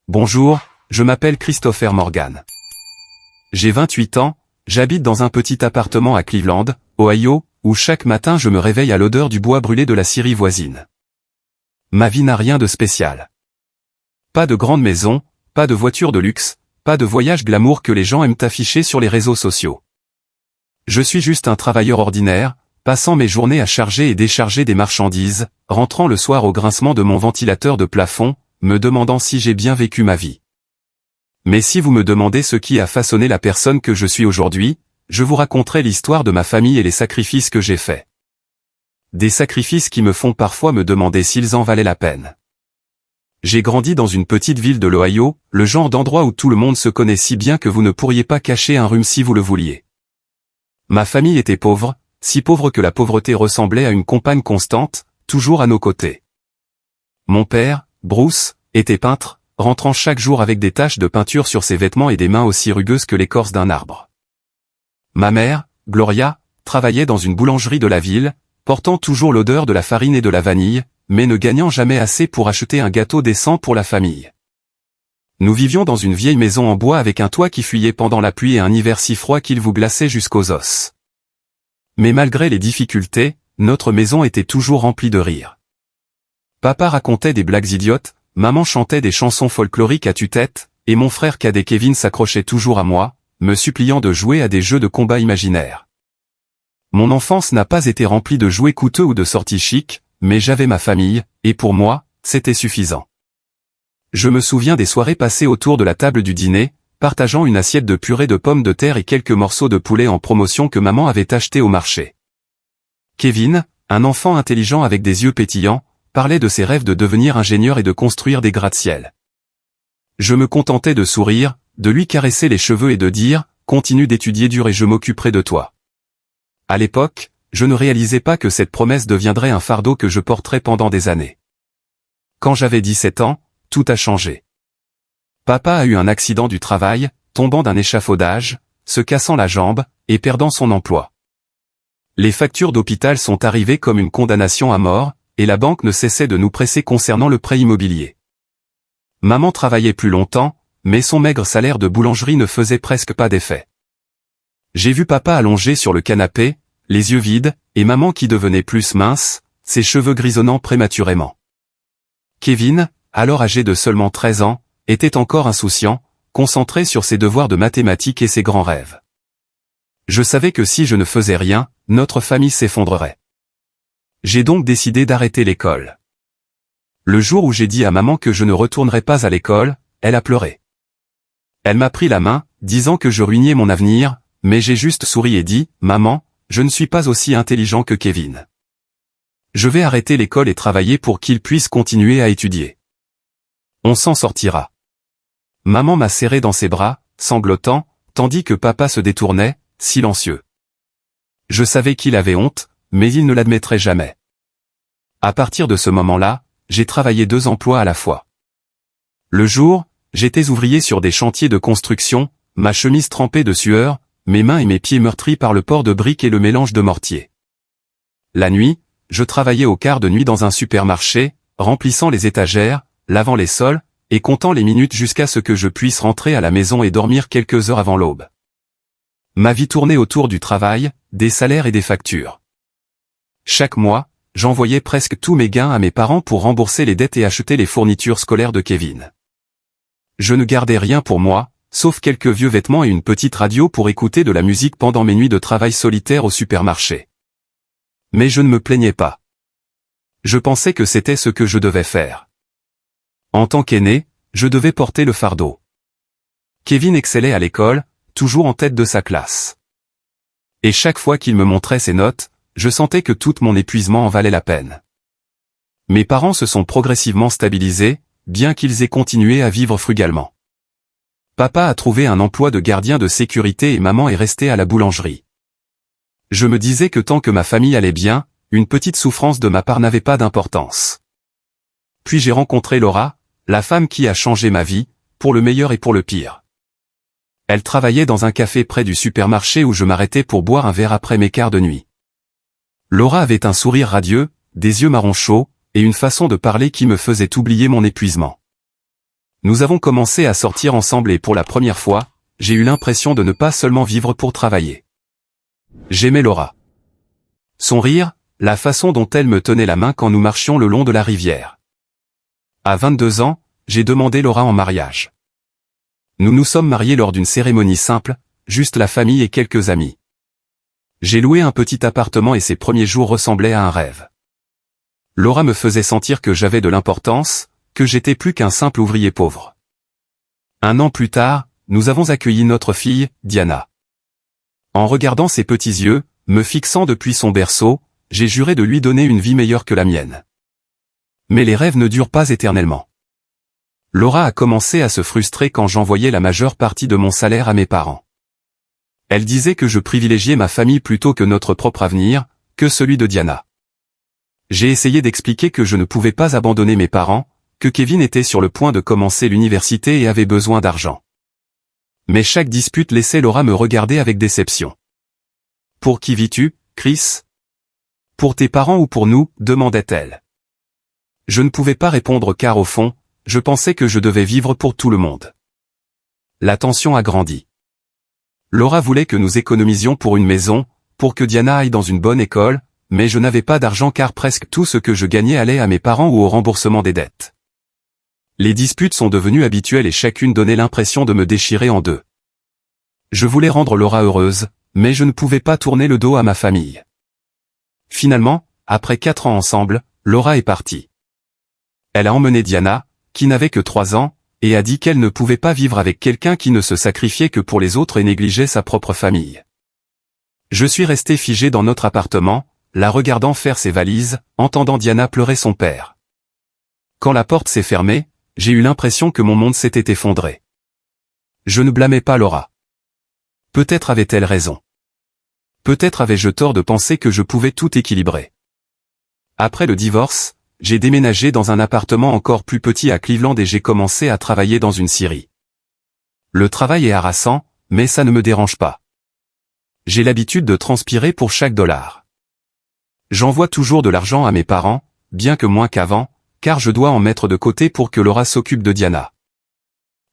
Bonjour, je m'appelle Christopher Morgan. J'ai 28 ans, j'habite dans un petit appartement à Cleveland, Ohio, où chaque matin je me réveille à l'odeur du bois brûlé de la scierie voisine. Ma vie n'a rien de spécial. Pas de grande maison, pas de voiture de luxe, pas de voyage glamour que les gens aiment afficher sur les réseaux sociaux. Je suis juste un travailleur ordinaire, passant mes journées à charger et décharger des marchandises, rentrant le soir au grincement de mon ventilateur de plafond, me demandant si j'ai bien vécu ma vie. Mais si vous me demandez ce qui a façonné la personne que je suis aujourd'hui, je vous raconterai l'histoire de ma famille et les sacrifices que j'ai faits. Des sacrifices qui me font parfois me demander s'ils en valaient la peine. J'ai grandi dans une petite ville de l'Ohio, le genre d'endroit où tout le monde se connaît si bien que vous ne pourriez pas cacher un rhume si vous le vouliez. Ma famille était pauvre, si pauvre que la pauvreté ressemblait à une compagne constante, toujours à nos côtés. Mon père, Bruce, était peintre, rentrant chaque jour avec des taches de peinture sur ses vêtements et des mains aussi rugueuses que l'écorce d'un arbre. Ma mère, Gloria, travaillait dans une boulangerie de la ville, portant toujours l'odeur de la farine et de la vanille, mais ne gagnant jamais assez pour acheter un gâteau décent pour la famille. Nous vivions dans une vieille maison en bois avec un toit qui fuyait pendant la pluie et un hiver si froid qu'il vous glaçait jusqu'aux os. Mais malgré les difficultés, notre maison était toujours remplie de rire. Papa racontait des blagues idiotes, maman chantait des chansons folkloriques à tue-tête, et mon frère cadet Kevin s'accrochait toujours à moi, me suppliant de jouer à des jeux de combat imaginaires. Mon enfance n'a pas été remplie de jouets coûteux ou de sorties chics, mais j'avais ma famille, et pour moi, c'était suffisant. Je me souviens des soirées passées autour de la table du dîner, partageant une assiette de purée de pommes de terre et quelques morceaux de poulet en promotion que maman avait acheté au marché. Kevin, un enfant intelligent avec des yeux pétillants, parlait de ses rêves de devenir ingénieur et de construire des gratte-ciel. Je me contentais de sourire, de lui caresser les cheveux et de dire « Continue d'étudier dur et je m'occuperai de toi ». À l'époque, je ne réalisais pas que cette promesse deviendrait un fardeau que je porterais pendant des années. Quand j'avais 17 ans, tout a changé. Papa a eu un accident du travail, tombant d'un échafaudage, se cassant la jambe, et perdant son emploi. Les factures d'hôpital sont arrivées comme une condamnation à mort, et la banque ne cessait de nous presser concernant le prêt immobilier. Maman travaillait plus longtemps, mais son maigre salaire de boulangerie ne faisait presque pas d'effet. J'ai vu papa allongé sur le canapé, les yeux vides, et maman qui devenait plus mince, ses cheveux grisonnant prématurément. Kevin, alors âgé de seulement 13 ans, était encore insouciant, concentré sur ses devoirs de mathématiques et ses grands rêves. Je savais que si je ne faisais rien, notre famille s'effondrerait. J'ai donc décidé d'arrêter l'école. Le jour où j'ai dit à maman que je ne retournerais pas à l'école, elle a pleuré. Elle m'a pris la main, disant que je ruinais mon avenir, mais j'ai juste souri et dit « Maman, je ne suis pas aussi intelligent que Kevin. Je vais arrêter l'école et travailler pour qu'il puisse continuer à étudier. On s'en sortira. » Maman m'a serré dans ses bras, sanglotant, tandis que papa se détournait, silencieux. Je savais qu'il avait honte, mais il ne l'admettrait jamais. À partir de ce moment-là, j'ai travaillé 2 emplois à la fois. Le jour, j'étais ouvrier sur des chantiers de construction, ma chemise trempée de sueur, mes mains et mes pieds meurtris par le port de briques et le mélange de mortier. La nuit, je travaillais au quart de nuit dans un supermarché, remplissant les étagères, lavant les sols, et comptant les minutes jusqu'à ce que je puisse rentrer à la maison et dormir quelques heures avant l'aube. Ma vie tournait autour du travail, des salaires et des factures. Chaque mois, j'envoyais presque tous mes gains à mes parents pour rembourser les dettes et acheter les fournitures scolaires de Kevin. Je ne gardais rien pour moi, sauf quelques vieux vêtements et une petite radio pour écouter de la musique pendant mes nuits de travail solitaire au supermarché. Mais je ne me plaignais pas. Je pensais que c'était ce que je devais faire. En tant qu'aîné, je devais porter le fardeau. Kevin excellait à l'école, toujours en tête de sa classe. Et chaque fois qu'il me montrait ses notes, je sentais que tout mon épuisement en valait la peine. Mes parents se sont progressivement stabilisés, bien qu'ils aient continué à vivre frugalement. Papa a trouvé un emploi de gardien de sécurité et maman est restée à la boulangerie. Je me disais que tant que ma famille allait bien, une petite souffrance de ma part n'avait pas d'importance. Puis j'ai rencontré Laura, la femme qui a changé ma vie, pour le meilleur et pour le pire. Elle travaillait dans un café près du supermarché où je m'arrêtais pour boire un verre après mes quarts de nuit. Laura avait un sourire radieux, des yeux marron chauds, et une façon de parler qui me faisait oublier mon épuisement. Nous avons commencé à sortir ensemble et pour la première fois, j'ai eu l'impression de ne pas seulement vivre pour travailler. J'aimais Laura. Son rire, la façon dont elle me tenait la main quand nous marchions le long de la rivière. À 22 ans, j'ai demandé Laura en mariage. Nous nous sommes mariés lors d'une cérémonie simple, juste la famille et quelques amis. J'ai loué un petit appartement et ces premiers jours ressemblaient à un rêve. Laura me faisait sentir que j'avais de l'importance, que j'étais plus qu'un simple ouvrier pauvre. 1 an plus tard, nous avons accueilli notre fille, Diana. En regardant ses petits yeux, me fixant depuis son berceau, j'ai juré de lui donner une vie meilleure que la mienne. Mais les rêves ne durent pas éternellement. Laura a commencé à se frustrer quand j'envoyais la majeure partie de mon salaire à mes parents. Elle disait que je privilégiais ma famille plutôt que notre propre avenir, que celui de Diana. J'ai essayé d'expliquer que je ne pouvais pas abandonner mes parents, que Kevin était sur le point de commencer l'université et avait besoin d'argent. Mais chaque dispute laissait Laura me regarder avec déception. « Pour qui vis-tu, Chris ? Pour tes parents ou pour nous ?» demandait-elle. Je ne pouvais pas répondre car au fond, je pensais que je devais vivre pour tout le monde. La tension a grandi. Laura voulait que nous économisions pour une maison, pour que Diana aille dans une bonne école, mais je n'avais pas d'argent car presque tout ce que je gagnais allait à mes parents ou au remboursement des dettes. Les disputes sont devenues habituelles et chacune donnait l'impression de me déchirer en deux. Je voulais rendre Laura heureuse, mais je ne pouvais pas tourner le dos à ma famille. Finalement, après 4 ans ensemble, Laura est partie. Elle a emmené Diana, qui n'avait que 3 ans, et a dit qu'elle ne pouvait pas vivre avec quelqu'un qui ne se sacrifiait que pour les autres et négligeait sa propre famille. Je suis resté figé dans notre appartement, la regardant faire ses valises, entendant Diana pleurer son père. Quand la porte s'est fermée, j'ai eu l'impression que mon monde s'était effondré. Je ne blâmais pas Laura. Peut-être avait-elle raison. Peut-être avais-je tort de penser que je pouvais tout équilibrer. Après le divorce, j'ai déménagé dans un appartement encore plus petit à Cleveland et j'ai commencé à travailler dans une scierie. Le travail est harassant, mais ça ne me dérange pas. J'ai l'habitude de transpirer pour chaque dollar. J'envoie toujours de l'argent à mes parents, bien que moins qu'avant, car je dois en mettre de côté pour que Laura s'occupe de Diana.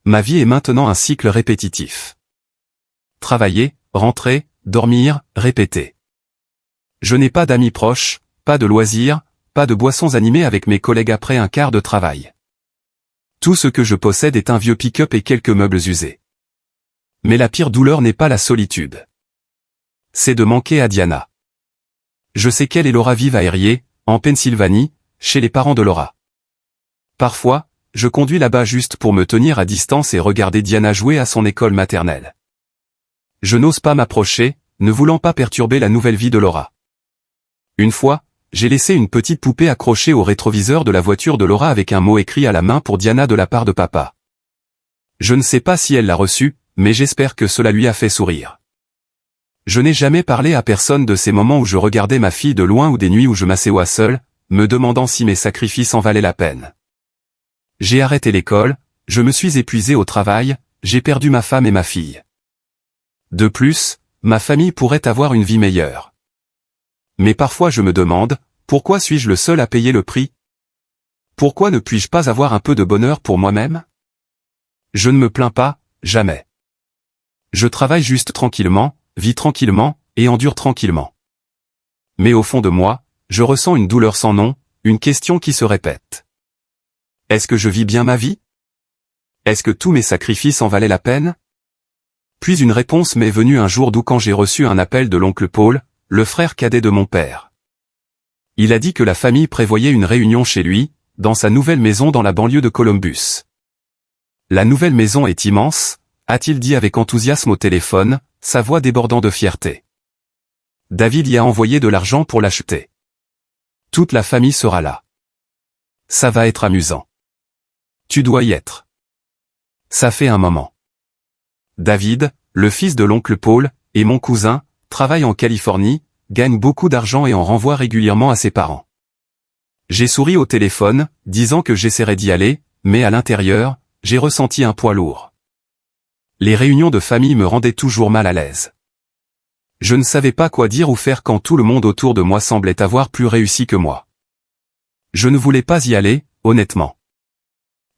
Ma vie est maintenant un cycle répétitif. Travailler, rentrer, dormir, répéter. Je n'ai pas d'amis proches, pas de loisirs, pas de boissons animées avec mes collègues après un quart de travail. Tout ce que je possède est un vieux pick-up et quelques meubles usés. Mais la pire douleur n'est pas la solitude. C'est de manquer à Diana. Je sais qu'elle et Laura vivent à Erie, en Pennsylvanie, chez les parents de Laura. Parfois, je conduis là-bas juste pour me tenir à distance et regarder Diana jouer à son école maternelle. Je n'ose pas m'approcher, ne voulant pas perturber la nouvelle vie de Laura. Une fois, j'ai laissé une petite poupée accrochée au rétroviseur de la voiture de Laura avec un mot écrit à la main pour Diana de la part de papa. Je ne sais pas si elle l'a reçu, mais j'espère que cela lui a fait sourire. Je n'ai jamais parlé à personne de ces moments où je regardais ma fille de loin ou des nuits où je m'asseois seul, me demandant si mes sacrifices en valaient la peine. J'ai arrêté l'école, je me suis épuisé au travail, j'ai perdu ma femme et ma fille. De plus, ma famille pourrait avoir une vie meilleure. Mais parfois je me demande, pourquoi suis-je le seul à payer le prix? Pourquoi ne puis-je pas avoir un peu de bonheur pour moi-même? Je ne me plains pas, jamais. Je travaille juste tranquillement, vis tranquillement, et endure tranquillement. Mais au fond de moi, je ressens une douleur sans nom, une question qui se répète. Est-ce que je vis bien ma vie? Est-ce que tous mes sacrifices en valaient la peine? Puis une réponse m'est venue un jour d'où quand j'ai reçu un appel de l'oncle Paul, le frère cadet de mon père. Il a dit que la famille prévoyait une réunion chez lui, dans sa nouvelle maison dans la banlieue de Columbus. La nouvelle maison est immense, a-t-il dit avec enthousiasme au téléphone, sa voix débordant de fierté. David y a envoyé de l'argent pour l'acheter. Toute la famille sera là. Ça va être amusant. Tu dois y être. Ça fait un moment. David, le fils de l'oncle Paul, et mon cousin, travaille en Californie, gagne beaucoup d'argent et en renvoie régulièrement à ses parents. J'ai souri au téléphone, disant que j'essaierais d'y aller, mais à l'intérieur, j'ai ressenti un poids lourd. Les réunions de famille me rendaient toujours mal à l'aise. Je ne savais pas quoi dire ou faire quand tout le monde autour de moi semblait avoir plus réussi que moi. Je ne voulais pas y aller, honnêtement.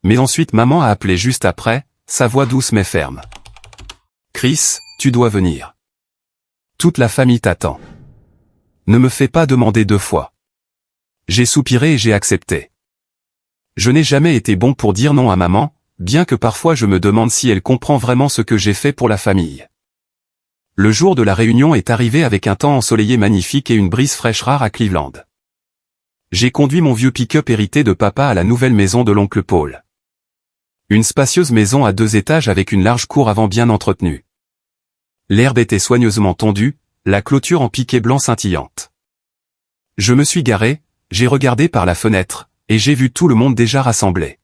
mais ensuite maman a appelé juste après, sa voix douce mais ferme. Chris, tu dois venir. Toute la famille t'attend. Ne me fais pas demander 2 fois. J'ai soupiré et j'ai accepté. Je n'ai jamais été bon pour dire non à maman, bien que parfois je me demande si elle comprend vraiment ce que j'ai fait pour la famille. Le jour de la réunion est arrivé avec un temps ensoleillé magnifique et une brise fraîche rare à Cleveland. J'ai conduit mon vieux pick-up hérité de papa à la nouvelle maison de l'oncle Paul. Une spacieuse maison à 2 étages avec une large cour avant bien entretenue. L'herbe était soigneusement tondue, la clôture en piquet blanc scintillante. Je me suis garé, j'ai regardé par la fenêtre, et j'ai vu tout le monde déjà rassemblé.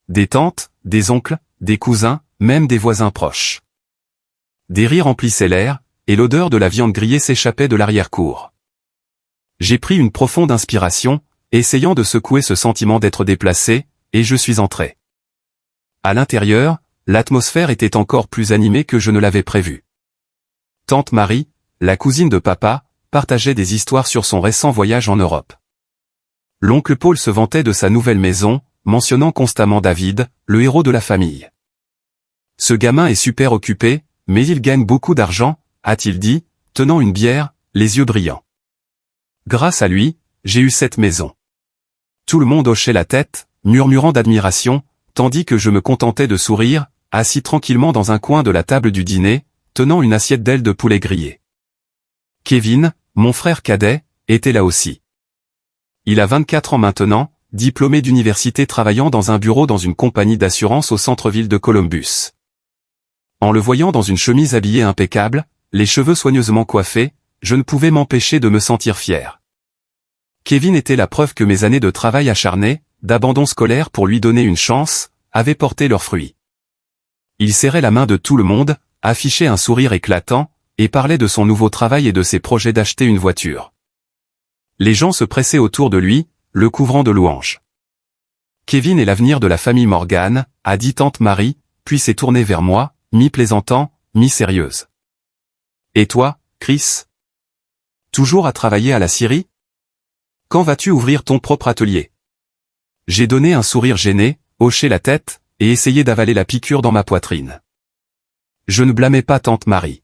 Des tantes, des oncles, des cousins, même des voisins proches. Des rires emplissaient l'air, et l'odeur de la viande grillée s'échappait de l'arrière-cour. J'ai pris une profonde inspiration, essayant de secouer ce sentiment d'être déplacé, et je suis entré. À l'intérieur, l'atmosphère était encore plus animée que je ne l'avais prévu. Tante Marie, la cousine de papa, partageait des histoires sur son récent voyage en Europe. L'oncle Paul se vantait de sa nouvelle maison, mentionnant constamment David, le héros de la famille. Ce gamin est super occupé, mais il gagne beaucoup d'argent, a-t-il dit, tenant une bière, les yeux brillants. Grâce à lui, j'ai eu cette maison. Tout le monde hochait la tête, murmurant d'admiration, tandis que je me contentais de sourire, assis tranquillement dans un coin de la table du dîner, tenant une assiette d'ailes de poulet grillé. Kevin, mon frère cadet, était là aussi. Il a 24 ans maintenant, diplômé d'université travaillant dans un bureau dans une compagnie d'assurance au centre-ville de Columbus. En le voyant dans une chemise habillée impeccable, les cheveux soigneusement coiffés, je ne pouvais m'empêcher de me sentir fier. Kevin était la preuve que mes années de travail acharné, d'abandon scolaire pour lui donner une chance, avaient porté leurs fruits. Il serrait la main de tout le monde, affichait un sourire éclatant, et parlait de son nouveau travail et de ses projets d'acheter une voiture. Les gens se pressaient autour de lui, le couvrant de louanges. Kevin est l'avenir de la famille Morgan, a dit tante Marie, puis s'est tournée vers moi, mi-plaisantant, mi-sérieuse. Et toi, Chris? Toujours à travailler à la scierie? Quand vas-tu ouvrir ton propre atelier? J'ai donné un sourire gêné, hoché la tête, et essayé d'avaler la piqûre dans ma poitrine. Je ne blâmais pas tante Marie.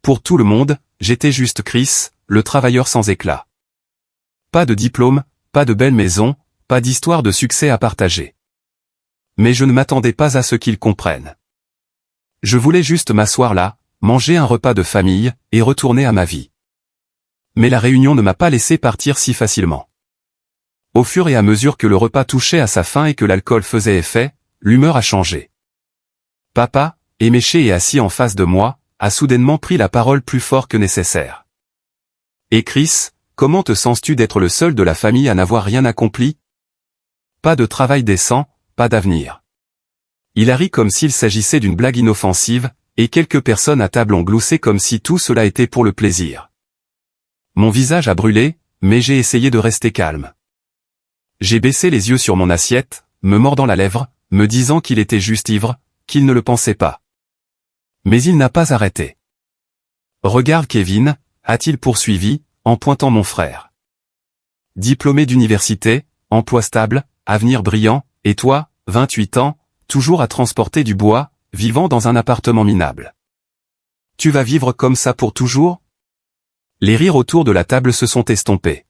Pour tout le monde, j'étais juste Chris, le travailleur sans éclat. Pas de diplôme, pas de belle maison, pas d'histoire de succès à partager. Mais je ne m'attendais pas à ce qu'ils comprennent. Je voulais juste m'asseoir là, manger un repas de famille, et retourner à ma vie. Mais la réunion ne m'a pas laissé partir si facilement. Au fur et à mesure que le repas touchait à sa fin et que l'alcool faisait effet, l'humeur a changé. Papa, éméché et assis en face de moi, a soudainement pris la parole plus fort que nécessaire. Et Chris, comment te sens-tu d'être le seul de la famille à n'avoir rien accompli? Pas de travail décent, pas d'avenir. Il a ri comme s'il s'agissait d'une blague inoffensive, et quelques personnes à table ont gloussé comme si tout cela était pour le plaisir. Mon visage a brûlé, mais j'ai essayé de rester calme. J'ai baissé les yeux sur mon assiette, me mordant la lèvre, me disant qu'il était juste ivre, qu'il ne le pensait pas. Mais il n'a pas arrêté. Regarde Kevin, a-t-il poursuivi, en pointant mon frère. Diplômé d'université, emploi stable, avenir brillant, et toi, 28 ans, toujours à transporter du bois, vivant dans un appartement minable. Tu vas vivre comme ça pour toujours? Les rires autour de la table se sont estompés.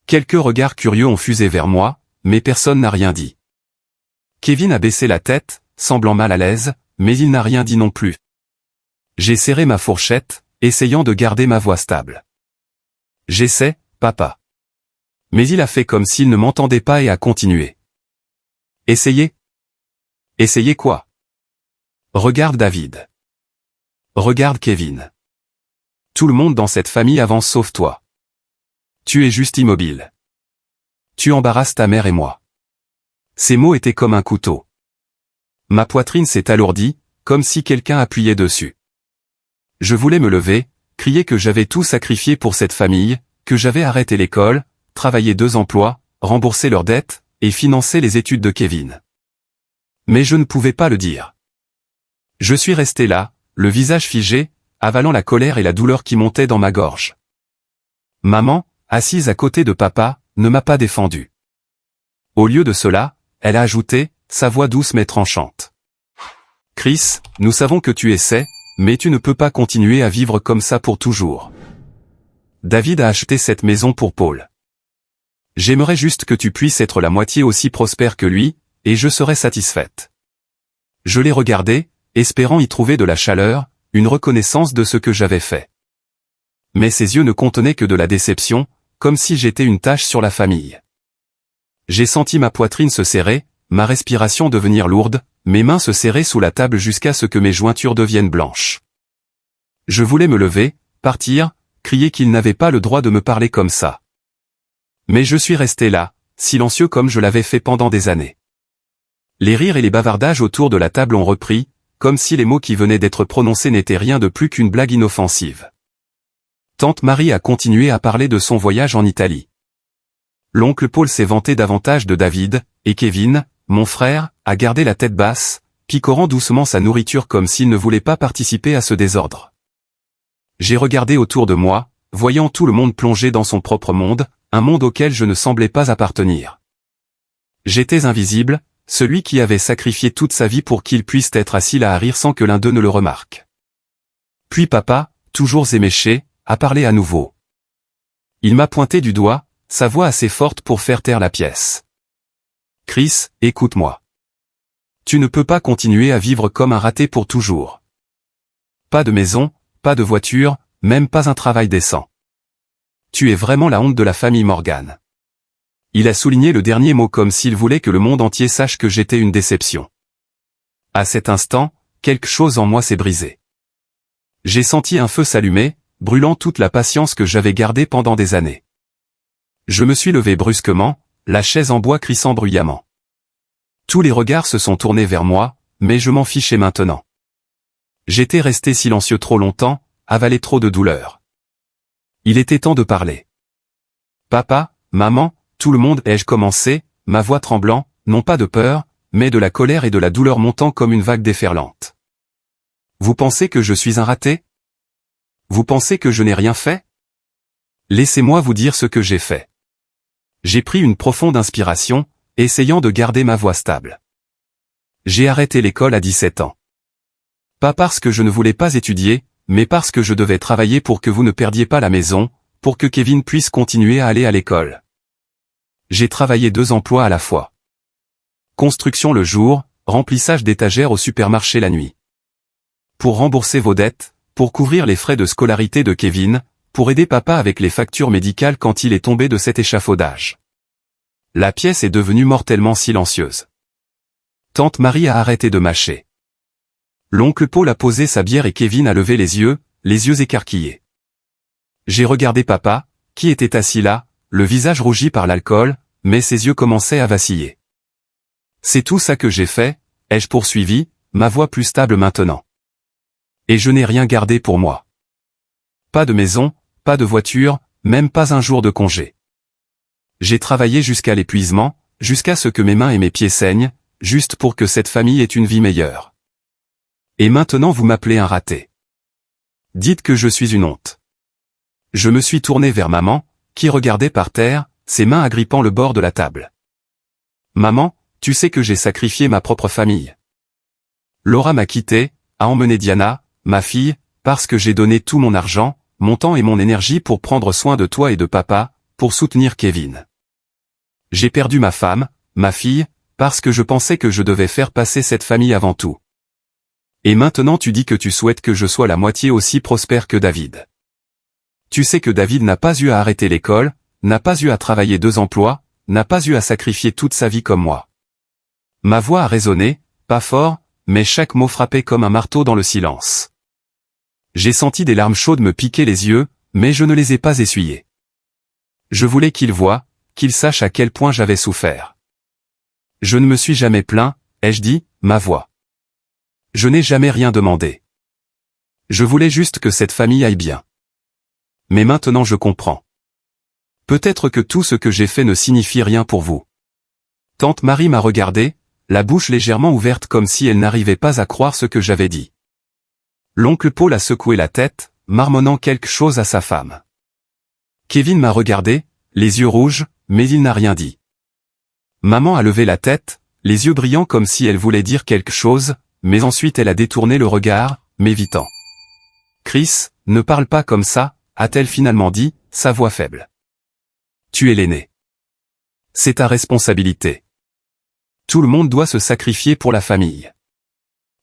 Quelques regards curieux ont fusé vers moi, mais personne n'a rien dit. Kevin a baissé la tête, semblant mal à l'aise, mais il n'a rien dit non plus. J'ai serré ma fourchette, essayant de garder ma voix stable. J'essaie, papa. Mais il a fait comme s'il ne m'entendait pas et a continué. Essayez? Essayez quoi? Regarde David. Regarde Kevin. Tout le monde dans cette famille avance sauf toi. Tu es juste immobile. Tu embarrasses ta mère et moi. Ces mots étaient comme un couteau. Ma poitrine s'est alourdie, comme si quelqu'un appuyait dessus. Je voulais me lever, crier que j'avais tout sacrifié pour cette famille, que j'avais arrêté l'école, travaillé 2 emplois, remboursé leurs dettes, et financé les études de Kevin. Mais je ne pouvais pas le dire. Je suis resté là, le visage figé, avalant la colère et la douleur qui montaient dans ma gorge. Maman, assise à côté de papa, ne m'a pas défendu. Au lieu de cela, elle a ajouté, sa voix douce mais tranchante. Chris, nous savons que tu essaies, mais tu ne peux pas continuer à vivre comme ça pour toujours. David a acheté cette maison pour Paul. J'aimerais juste que tu puisses être la moitié aussi prospère que lui, et je serais satisfaite. Je l'ai regardé, espérant y trouver de la chaleur, une reconnaissance de ce que j'avais fait. Mais ses yeux ne contenaient que de la déception, comme si j'étais une tache sur la famille. J'ai senti ma poitrine se serrer, ma respiration devenir lourde, mes mains se serrer sous la table jusqu'à ce que mes jointures deviennent blanches. Je voulais me lever, partir, crier qu'il n'avait pas le droit de me parler comme ça. Mais je suis resté là, silencieux comme je l'avais fait pendant des années. Les rires et les bavardages autour de la table ont repris, comme si les mots qui venaient d'être prononcés n'étaient rien de plus qu'une blague inoffensive. Tante Marie a continué à parler de son voyage en Italie. L'oncle Paul s'est vanté davantage de David, et Kevin, mon frère, a gardé la tête basse, picorant doucement sa nourriture comme s'il ne voulait pas participer à ce désordre. J'ai regardé autour de moi, voyant tout le monde plongé dans son propre monde, un monde auquel je ne semblais pas appartenir. J'étais invisible, celui qui avait sacrifié toute sa vie pour qu'il puisse être assis là à rire sans que l'un d'eux ne le remarque. Puis papa, toujours éméché, a parlé à nouveau. Il m'a pointé du doigt, sa voix assez forte pour faire taire la pièce. Chris, écoute-moi. Tu ne peux pas continuer à vivre comme un raté pour toujours. Pas de maison, pas de voiture, même pas un travail décent. Tu es vraiment la honte de la famille Morgan. Il a souligné le dernier mot comme s'il voulait que le monde entier sache que j'étais une déception. À cet instant, quelque chose en moi s'est brisé. J'ai senti un feu s'allumer, brûlant toute la patience que j'avais gardée pendant des années. Je me suis levé brusquement, la chaise en bois crissant bruyamment. Tous les regards se sont tournés vers moi, mais je m'en fichais maintenant. J'étais resté silencieux trop longtemps, avalé trop de douleur. Il était temps de parler. Papa, maman, tout le monde, ai-je commencé, ma voix tremblant, non pas de peur, mais de la colère et de la douleur montant comme une vague déferlante. Vous pensez que je suis un raté? Vous pensez que je n'ai rien fait? Laissez-moi vous dire ce que j'ai fait. J'ai pris une profonde inspiration, essayant de garder ma voix stable. J'ai arrêté l'école à 17 ans. Pas parce que je ne voulais pas étudier, mais parce que je devais travailler pour que vous ne perdiez pas la maison, pour que Kevin puisse continuer à aller à l'école. J'ai travaillé 2 emplois à la fois. Construction le jour, remplissage d'étagères au supermarché la nuit. Pour rembourser vos dettes, pour couvrir les frais de scolarité de Kevin, pour aider papa avec les factures médicales quand il est tombé de cet échafaudage. La pièce est devenue mortellement silencieuse. Tante Marie a arrêté de mâcher. L'oncle Paul a posé sa bière et Kevin a levé les yeux écarquillés. J'ai regardé papa, qui était assis là, le visage rougi par l'alcool, mais ses yeux commençaient à vaciller. C'est tout ça que j'ai fait, ai-je poursuivi, ma voix plus stable maintenant. Et je n'ai rien gardé pour moi. Pas de maison, pas de voiture, même pas un jour de congé. J'ai travaillé jusqu'à l'épuisement, jusqu'à ce que mes mains et mes pieds saignent, juste pour que cette famille ait une vie meilleure. Et maintenant vous m'appelez un raté. Dites que je suis une honte. Je me suis tourné vers maman, qui regardait par terre, ses mains agrippant le bord de la table. Maman, tu sais que j'ai sacrifié ma propre famille. Laura m'a quitté, a emmené Diana, ma fille, parce que j'ai donné tout mon argent, mon temps et mon énergie pour prendre soin de toi et de papa, pour soutenir Kevin. J'ai perdu ma femme, ma fille, parce que je pensais que je devais faire passer cette famille avant tout. Et maintenant tu dis que tu souhaites que je sois la moitié aussi prospère que David. Tu sais que David n'a pas eu à arrêter l'école, n'a pas eu à travailler 2 emplois, n'a pas eu à sacrifier toute sa vie comme moi. Ma voix a résonné, pas fort, mais chaque mot frappait comme un marteau dans le silence. J'ai senti des larmes chaudes me piquer les yeux, mais je ne les ai pas essuyées. Je voulais qu'il voie, qu'il sache à quel point j'avais souffert. Je ne me suis jamais plaint, ai-je dit, ma voix. Je n'ai jamais rien demandé. Je voulais juste que cette famille aille bien. Mais maintenant je comprends. Peut-être que tout ce que j'ai fait ne signifie rien pour vous. Tante Marie m'a regardé, la bouche légèrement ouverte comme si elle n'arrivait pas à croire ce que j'avais dit. L'oncle Paul a secoué la tête, marmonnant quelque chose à sa femme. Kevin m'a regardé, les yeux rouges, mais il n'a rien dit. Maman a levé la tête, les yeux brillants comme si elle voulait dire quelque chose, mais ensuite elle a détourné le regard, m'évitant. Chris, ne parle pas comme ça, a-t-elle finalement dit, sa voix faible. Tu es l'aîné. C'est ta responsabilité. Tout le monde doit se sacrifier pour la famille.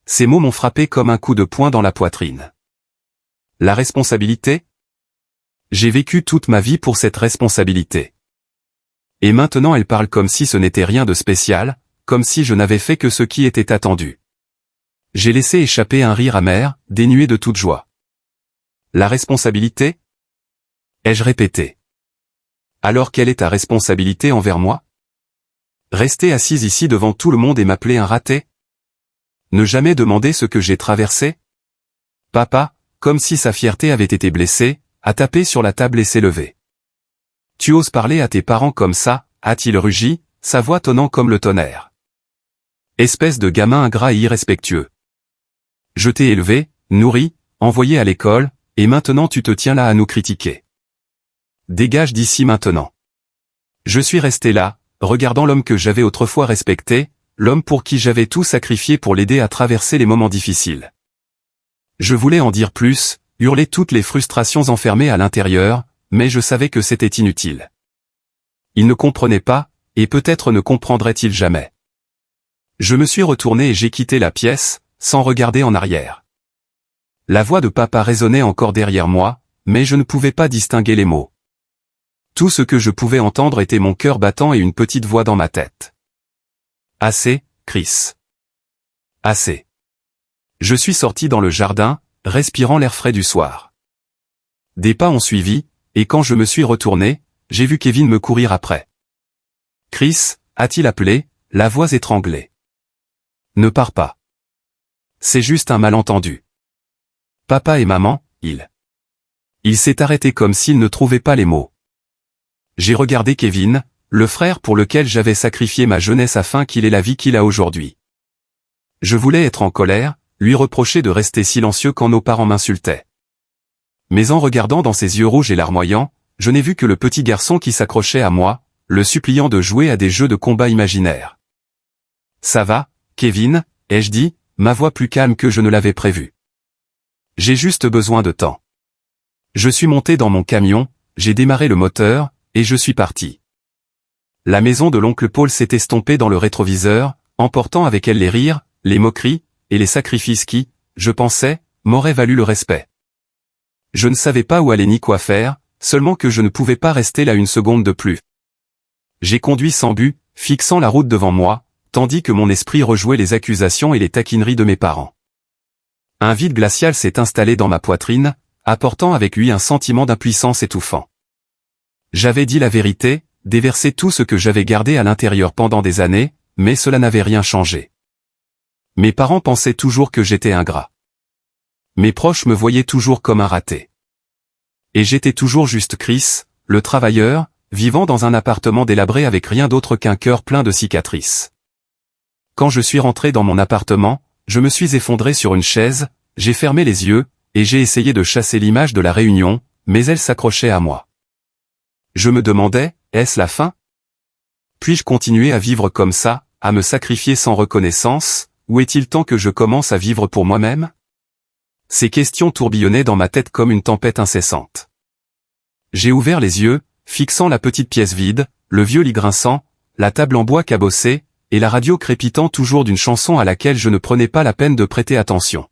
Ces mots m'ont frappé comme un coup de poing dans la poitrine. La responsabilité? J'ai vécu toute ma vie pour cette responsabilité. Et maintenant elle parle comme si ce n'était rien de spécial, comme si je n'avais fait que ce qui était attendu. J'ai laissé échapper un rire amer, dénué de toute joie. La responsabilité? Ai-je répété. Alors quelle est ta responsabilité envers moi? Rester assise ici devant tout le monde et m'appeler un raté? Ne jamais demander ce que j'ai traversé? Papa, comme si sa fierté avait été blessée, a tapé sur la table et s'est levé. Tu oses parler à tes parents comme ça, a-t-il rugi, sa voix tonnant comme le tonnerre. Espèce de gamin ingrat et irrespectueux. Je t'ai élevé, nourri, envoyé à l'école, et maintenant tu te tiens là à nous critiquer. Dégage d'ici maintenant. Je suis resté là, regardant l'homme que j'avais autrefois respecté, l'homme pour qui j'avais tout sacrifié pour l'aider à traverser les moments difficiles. Je voulais en dire plus, hurler toutes les frustrations enfermées à l'intérieur, mais je savais que c'était inutile. Il ne comprenait pas, et peut-être ne comprendrait-il jamais. Je me suis retourné et j'ai quitté la pièce, sans regarder en arrière. La voix de papa résonnait encore derrière moi, mais je ne pouvais pas distinguer les mots. Tout ce que je pouvais entendre était mon cœur battant et une petite voix dans ma tête. Assez, Chris. Assez. Je suis sorti dans le jardin, respirant l'air frais du soir. Des pas ont suivi, et quand je me suis retourné, j'ai vu Kevin me courir après. Chris, a-t-il appelé, la voix étranglée. Ne pars pas. C'est juste un malentendu. Papa et maman, Il s'est arrêté comme s'il ne trouvait pas les mots. J'ai regardé Kevin, le frère pour lequel j'avais sacrifié ma jeunesse afin qu'il ait la vie qu'il a aujourd'hui. Je voulais être en colère, lui reprocher de rester silencieux quand nos parents m'insultaient. Mais en regardant dans ses yeux rouges et larmoyants, je n'ai vu que le petit garçon qui s'accrochait à moi, le suppliant de jouer à des jeux de combat imaginaires. Ça va, Kevin, ai-je dit, ma voix plus calme que je ne l'avais prévu. J'ai juste besoin de temps. Je suis monté dans mon camion, j'ai démarré le moteur, et je suis parti. La maison de l'oncle Paul s'est estompée dans le rétroviseur, emportant avec elle les rires, les moqueries, et les sacrifices qui, je pensais, m'auraient valu le respect. Je ne savais pas où aller ni quoi faire, seulement que je ne pouvais pas rester là une seconde de plus. J'ai conduit sans but, fixant la route devant moi, tandis que mon esprit rejouait les accusations et les taquineries de mes parents. Un vide glacial s'est installé dans ma poitrine, apportant avec lui un sentiment d'impuissance étouffant. J'avais dit la vérité, déversé tout ce que j'avais gardé à l'intérieur pendant des années, mais cela n'avait rien changé. Mes parents pensaient toujours que j'étais ingrat. Mes proches me voyaient toujours comme un raté. Et j'étais toujours juste Chris, le travailleur, vivant dans un appartement délabré avec rien d'autre qu'un cœur plein de cicatrices. Quand je suis rentré dans mon appartement, je me suis effondré sur une chaise, j'ai fermé les yeux, et j'ai essayé de chasser l'image de la réunion, mais elle s'accrochait à moi. Je me demandais, est-ce la fin? Puis-je continuer à vivre comme ça, à me sacrifier sans reconnaissance, ou est-il temps que je commence à vivre pour moi-même? Ces questions tourbillonnaient dans ma tête comme une tempête incessante. J'ai ouvert les yeux, fixant la petite pièce vide, le vieux lit grinçant, la table en bois cabossée, et la radio crépitant toujours d'une chanson à laquelle je ne prenais pas la peine de prêter attention.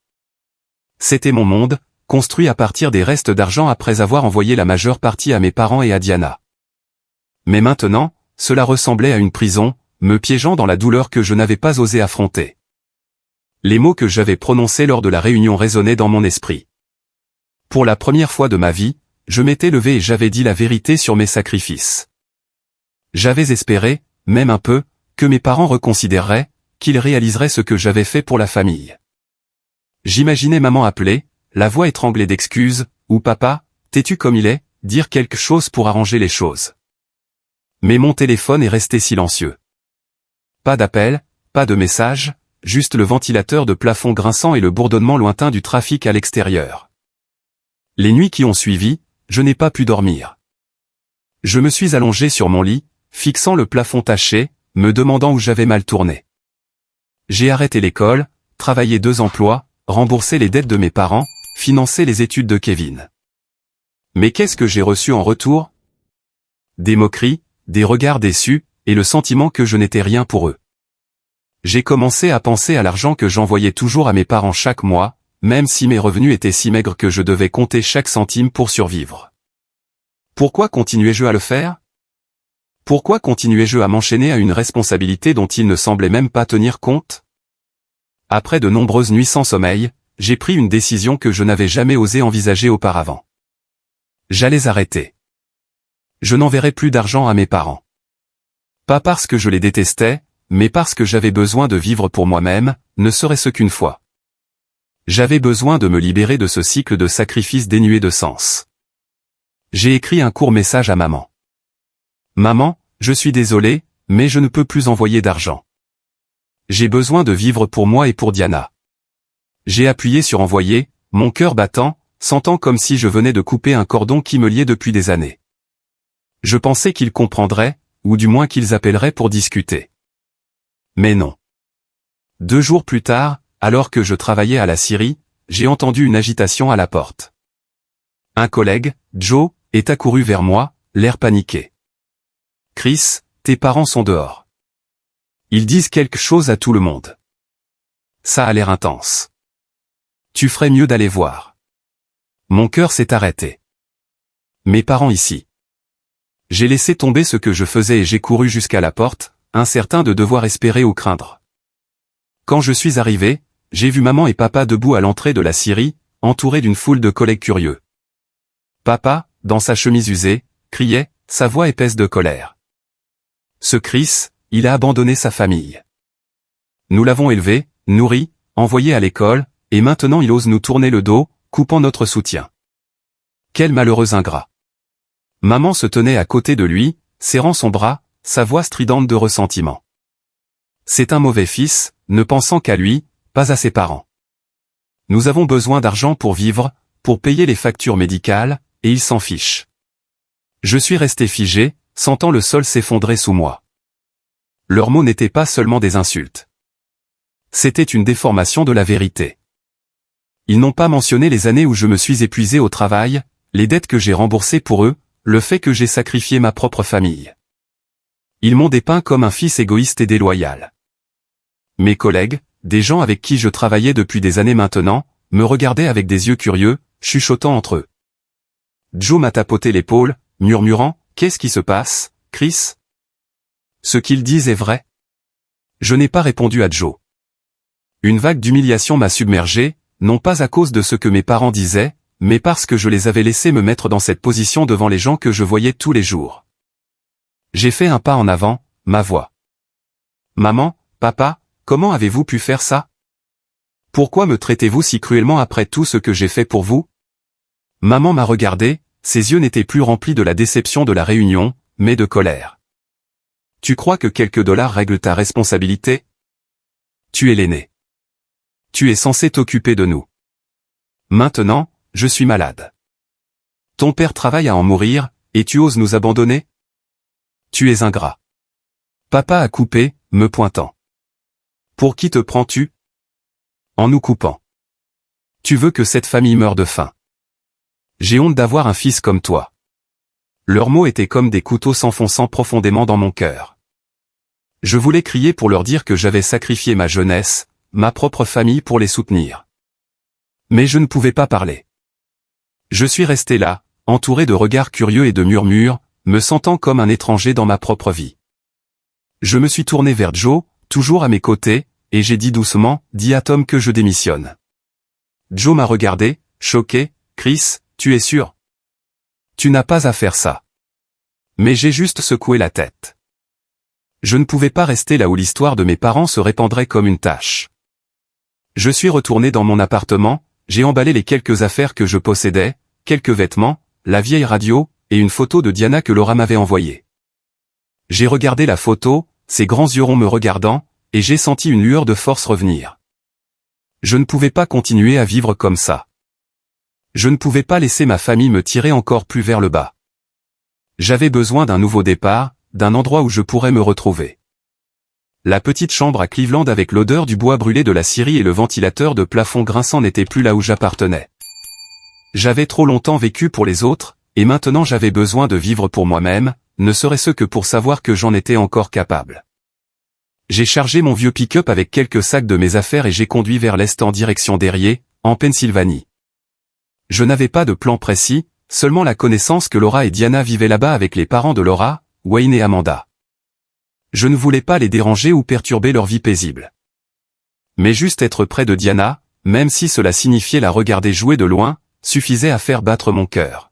C'était mon monde, construit à partir des restes d'argent après avoir envoyé la majeure partie à mes parents et à Diana. Mais maintenant, cela ressemblait à une prison, me piégeant dans la douleur que je n'avais pas osé affronter. Les mots que j'avais prononcés lors de la réunion résonnaient dans mon esprit. Pour la première fois de ma vie, je m'étais levé et j'avais dit la vérité sur mes sacrifices. J'avais espéré, même un peu, que mes parents reconsidéreraient, qu'ils réaliseraient ce que j'avais fait pour la famille. J'imaginais maman appeler, la voix étranglée d'excuses, ou papa, têtu comme il est, dire quelque chose pour arranger les choses. Mais mon téléphone est resté silencieux. Pas d'appel, pas de message, juste le ventilateur de plafond grinçant et le bourdonnement lointain du trafic à l'extérieur. Les nuits qui ont suivi, je n'ai pas pu dormir. Je me suis allongé sur mon lit, fixant le plafond taché, me demandant où j'avais mal tourné. J'ai arrêté l'école, travaillé 2 emplois, remboursé les dettes de mes parents, financé les études de Kevin. Mais qu'est-ce que j'ai reçu en retour? Des moqueries, des regards déçus, et le sentiment que je n'étais rien pour eux. J'ai commencé à penser à l'argent que j'envoyais toujours à mes parents chaque mois, même si mes revenus étaient si maigres que je devais compter chaque centime pour survivre. Pourquoi continuais-je à le faire? Pourquoi continuais-je à m'enchaîner à une responsabilité dont ils ne semblaient même pas tenir compte? Après de nombreuses nuits sans sommeil, j'ai pris une décision que je n'avais jamais osé envisager auparavant. J'allais arrêter. Je n'enverrais plus d'argent à mes parents. Pas parce que je les détestais, mais parce que j'avais besoin de vivre pour moi-même, ne serait-ce qu'une fois. J'avais besoin de me libérer de ce cycle de sacrifices dénué de sens. J'ai écrit un court message à maman. Maman, je suis désolé, mais je ne peux plus envoyer d'argent. J'ai besoin de vivre pour moi et pour Diana. J'ai appuyé sur envoyer, mon cœur battant, sentant comme si je venais de couper un cordon qui me liait depuis des années. Je pensais qu'ils comprendraient, ou du moins qu'ils appelleraient pour discuter. Mais non. 2 jours plus tard, alors que je travaillais à la scierie, j'ai entendu une agitation à la porte. Un collègue, Joe, est accouru vers moi, l'air paniqué. « Chris, tes parents sont dehors. Ils disent quelque chose à tout le monde. Ça a l'air intense. Tu ferais mieux d'aller voir. » Mon cœur s'est arrêté. Mes parents ici. J'ai laissé tomber ce que je faisais et j'ai couru jusqu'à la porte, incertain de devoir espérer ou craindre. Quand je suis arrivé, j'ai vu maman et papa debout à l'entrée de la scierie, entourés d'une foule de collègues curieux. Papa, dans sa chemise usée, criait, sa voix épaisse de colère. Ce Chris, il a abandonné sa famille. Nous l'avons élevé, nourri, envoyé à l'école, et maintenant il ose nous tourner le dos, coupant notre soutien. Quel malheureux ingrat. Maman se tenait à côté de lui, serrant son bras, sa voix stridente de ressentiment. C'est un mauvais fils, ne pensant qu'à lui, pas à ses parents. Nous avons besoin d'argent pour vivre, pour payer les factures médicales, et il s'en fiche. Je suis resté figé, sentant le sol s'effondrer sous moi. Leurs mots n'étaient pas seulement des insultes. C'était une déformation de la vérité. Ils n'ont pas mentionné les années où je me suis épuisé au travail, les dettes que j'ai remboursées pour eux, le fait que j'ai sacrifié ma propre famille. Ils m'ont dépeint comme un fils égoïste et déloyal. Mes collègues, des gens avec qui je travaillais depuis des années maintenant, me regardaient avec des yeux curieux, chuchotant entre eux. Joe m'a tapoté l'épaule, murmurant, « Qu'est-ce qui se passe, Chris ?» Ce qu'ils disent est vrai. Je n'ai pas répondu à Joe. Une vague d'humiliation m'a submergé, non pas à cause de ce que mes parents disaient, mais parce que je les avais laissés me mettre dans cette position devant les gens que je voyais tous les jours. J'ai fait un pas en avant, ma voix. « Maman, papa, comment avez-vous pu faire ça? Pourquoi me traitez-vous si cruellement après tout ce que j'ai fait pour vous ?» Maman m'a regardé, ses yeux n'étaient plus remplis de la déception de la réunion, mais de colère. « Tu crois que quelques dollars règlent ta responsabilité? Tu es l'aîné. Tu es censé t'occuper de nous. Maintenant, je suis malade. Ton père travaille à en mourir, et tu oses nous abandonner? Tu es ingrat. » Papa a coupé, me pointant. « Pour qui te prends-tu? En nous coupant. Tu veux que cette famille meure de faim. J'ai honte d'avoir un fils comme toi. » Leurs mots étaient comme des couteaux s'enfonçant profondément dans mon cœur. Je voulais crier pour leur dire que j'avais sacrifié ma jeunesse, ma propre famille pour les soutenir. Mais je ne pouvais pas parler. Je suis resté là, entouré de regards curieux et de murmures, me sentant comme un étranger dans ma propre vie. Je me suis tourné vers Joe, toujours à mes côtés, et j'ai dit doucement, « Dis à Tom que je démissionne. » Joe m'a regardé, choqué, « Chris, tu es sûr? Tu n'as pas à faire ça. » Mais j'ai juste secoué la tête. Je ne pouvais pas rester là où l'histoire de mes parents se répandrait comme une tache. Je suis retourné dans mon appartement, j'ai emballé les quelques affaires que je possédais, quelques vêtements, la vieille radio, et une photo de Diana que Laura m'avait envoyée. J'ai regardé la photo, ses grands yeux ronds me regardant, et j'ai senti une lueur de force revenir. Je ne pouvais pas continuer à vivre comme ça. Je ne pouvais pas laisser ma famille me tirer encore plus vers le bas. J'avais besoin d'un nouveau départ, d'un endroit où je pourrais me retrouver. la petite chambre à Cleveland avec l'odeur du bois brûlé de la scierie et le ventilateur de plafond grinçant n'était plus là où j'appartenais. J'avais trop longtemps vécu pour les autres, et maintenant j'avais besoin de vivre pour moi-même, ne serait-ce que pour savoir que j'en étais encore capable. J'ai chargé mon vieux pick-up avec quelques sacs de mes affaires et j'ai conduit vers l'est en direction d'Erie, en Pennsylvanie. Je n'avais pas de plan précis, seulement la connaissance que Laura et Diana vivaient là-bas avec les parents de Laura, Wayne et Amanda. Je ne voulais pas les déranger ou perturber leur vie paisible. Mais juste être près de Diana, même si cela signifiait la regarder jouer de loin, suffisait à faire battre mon cœur.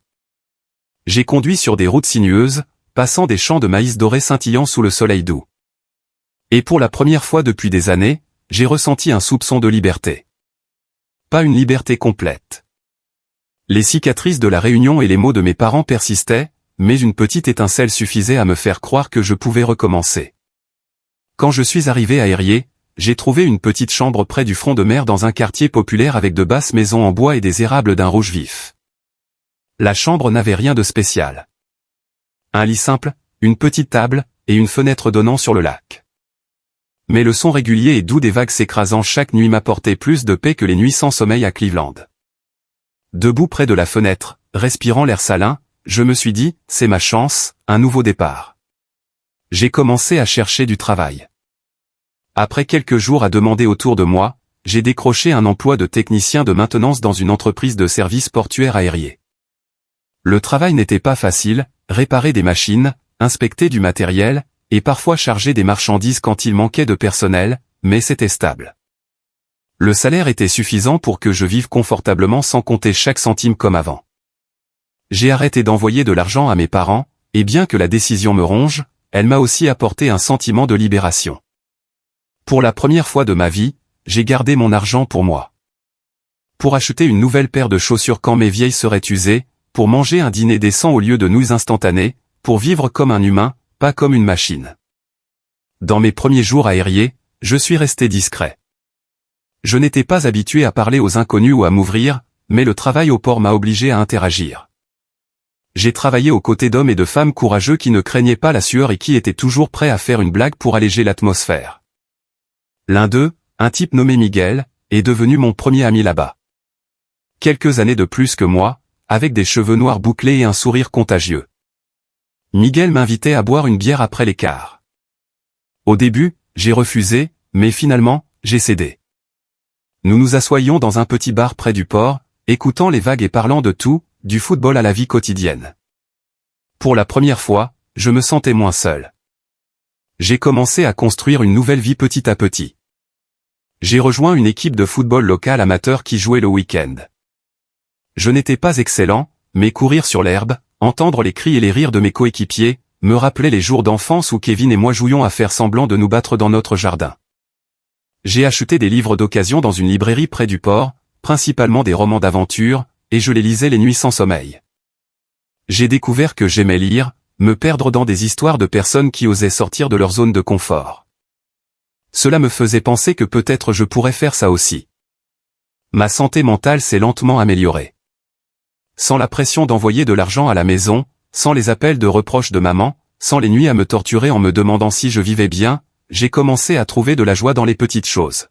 J'ai conduit sur des routes sinueuses, passant des champs de maïs doré scintillant sous le soleil doux. Et pour la première fois depuis des années, j'ai ressenti un soupçon de liberté. Pas une liberté complète. Les cicatrices de la réunion et les mots de mes parents persistaient, mais une petite étincelle suffisait à me faire croire que je pouvais recommencer. Quand je suis arrivé à Erie, j'ai trouvé une petite chambre près du front de mer dans un quartier populaire avec de basses maisons en bois et des érables d'un rouge vif. La chambre n'avait rien de spécial. Un lit simple, une petite table, et une fenêtre donnant sur le lac. Mais le son régulier et doux des vagues s'écrasant chaque nuit m'apportait plus de paix que les nuits sans sommeil à Cleveland. Debout près de la fenêtre, respirant l'air salin, je me suis dit, c'est ma chance, un nouveau départ. J'ai commencé à chercher du travail. Après quelques jours à demander autour de moi, j'ai décroché un emploi de technicien de maintenance dans une entreprise de services portuaires aériens. Le travail n'était pas facile, réparer des machines, inspecter du matériel, et parfois charger des marchandises quand il manquait de personnel, mais c'était stable. Le salaire était suffisant pour que je vive confortablement sans compter chaque centime comme avant. J'ai arrêté d'envoyer de l'argent à mes parents, et bien que la décision me ronge, elle m'a aussi apporté un sentiment de libération. Pour la première fois de ma vie, j'ai gardé mon argent pour moi. Pour acheter une nouvelle paire de chaussures quand mes vieilles seraient usées, pour manger un dîner décent au lieu de nouilles instantanées, pour vivre comme un humain, pas comme une machine. Dans mes premiers jours à Erie, je suis resté discret. Je n'étais pas habitué à parler aux inconnus ou à m'ouvrir, mais le travail au port m'a obligé à interagir. J'ai travaillé aux côtés d'hommes et de femmes courageux qui ne craignaient pas la sueur et qui étaient toujours prêts à faire une blague pour alléger l'atmosphère. L'un d'eux, un type nommé Miguel, est devenu mon premier ami là-bas. Quelques années de plus que moi, avec des cheveux noirs bouclés et un sourire contagieux. Miguel m'invitait à boire une bière après l'écart. Au début, j'ai refusé, mais finalement, j'ai cédé. Nous nous assoyions dans un petit bar près du port, écoutant les vagues et parlant de tout, du football à la vie quotidienne. Pour la première fois, je me sentais moins seul. J'ai commencé à construire une nouvelle vie petit à petit. J'ai rejoint une équipe de football locale amateur qui jouait le week-end. Je n'étais pas excellent, mais courir sur l'herbe, entendre les cris et les rires de mes coéquipiers, me rappelait les jours d'enfance où Kevin et moi jouions à faire semblant de nous battre dans notre jardin. J'ai acheté des livres d'occasion dans une librairie près du port, principalement des romans d'aventure, et je les lisais les nuits sans sommeil. J'ai découvert que j'aimais lire, me perdre dans des histoires de personnes qui osaient sortir de leur zone de confort. Cela me faisait penser que peut-être je pourrais faire ça aussi. Ma santé mentale s'est lentement améliorée. Sans la pression d'envoyer de l'argent à la maison, sans les appels de reproches de maman, sans les nuits à me torturer en me demandant si je vivais bien, j'ai commencé à trouver de la joie dans les petites choses.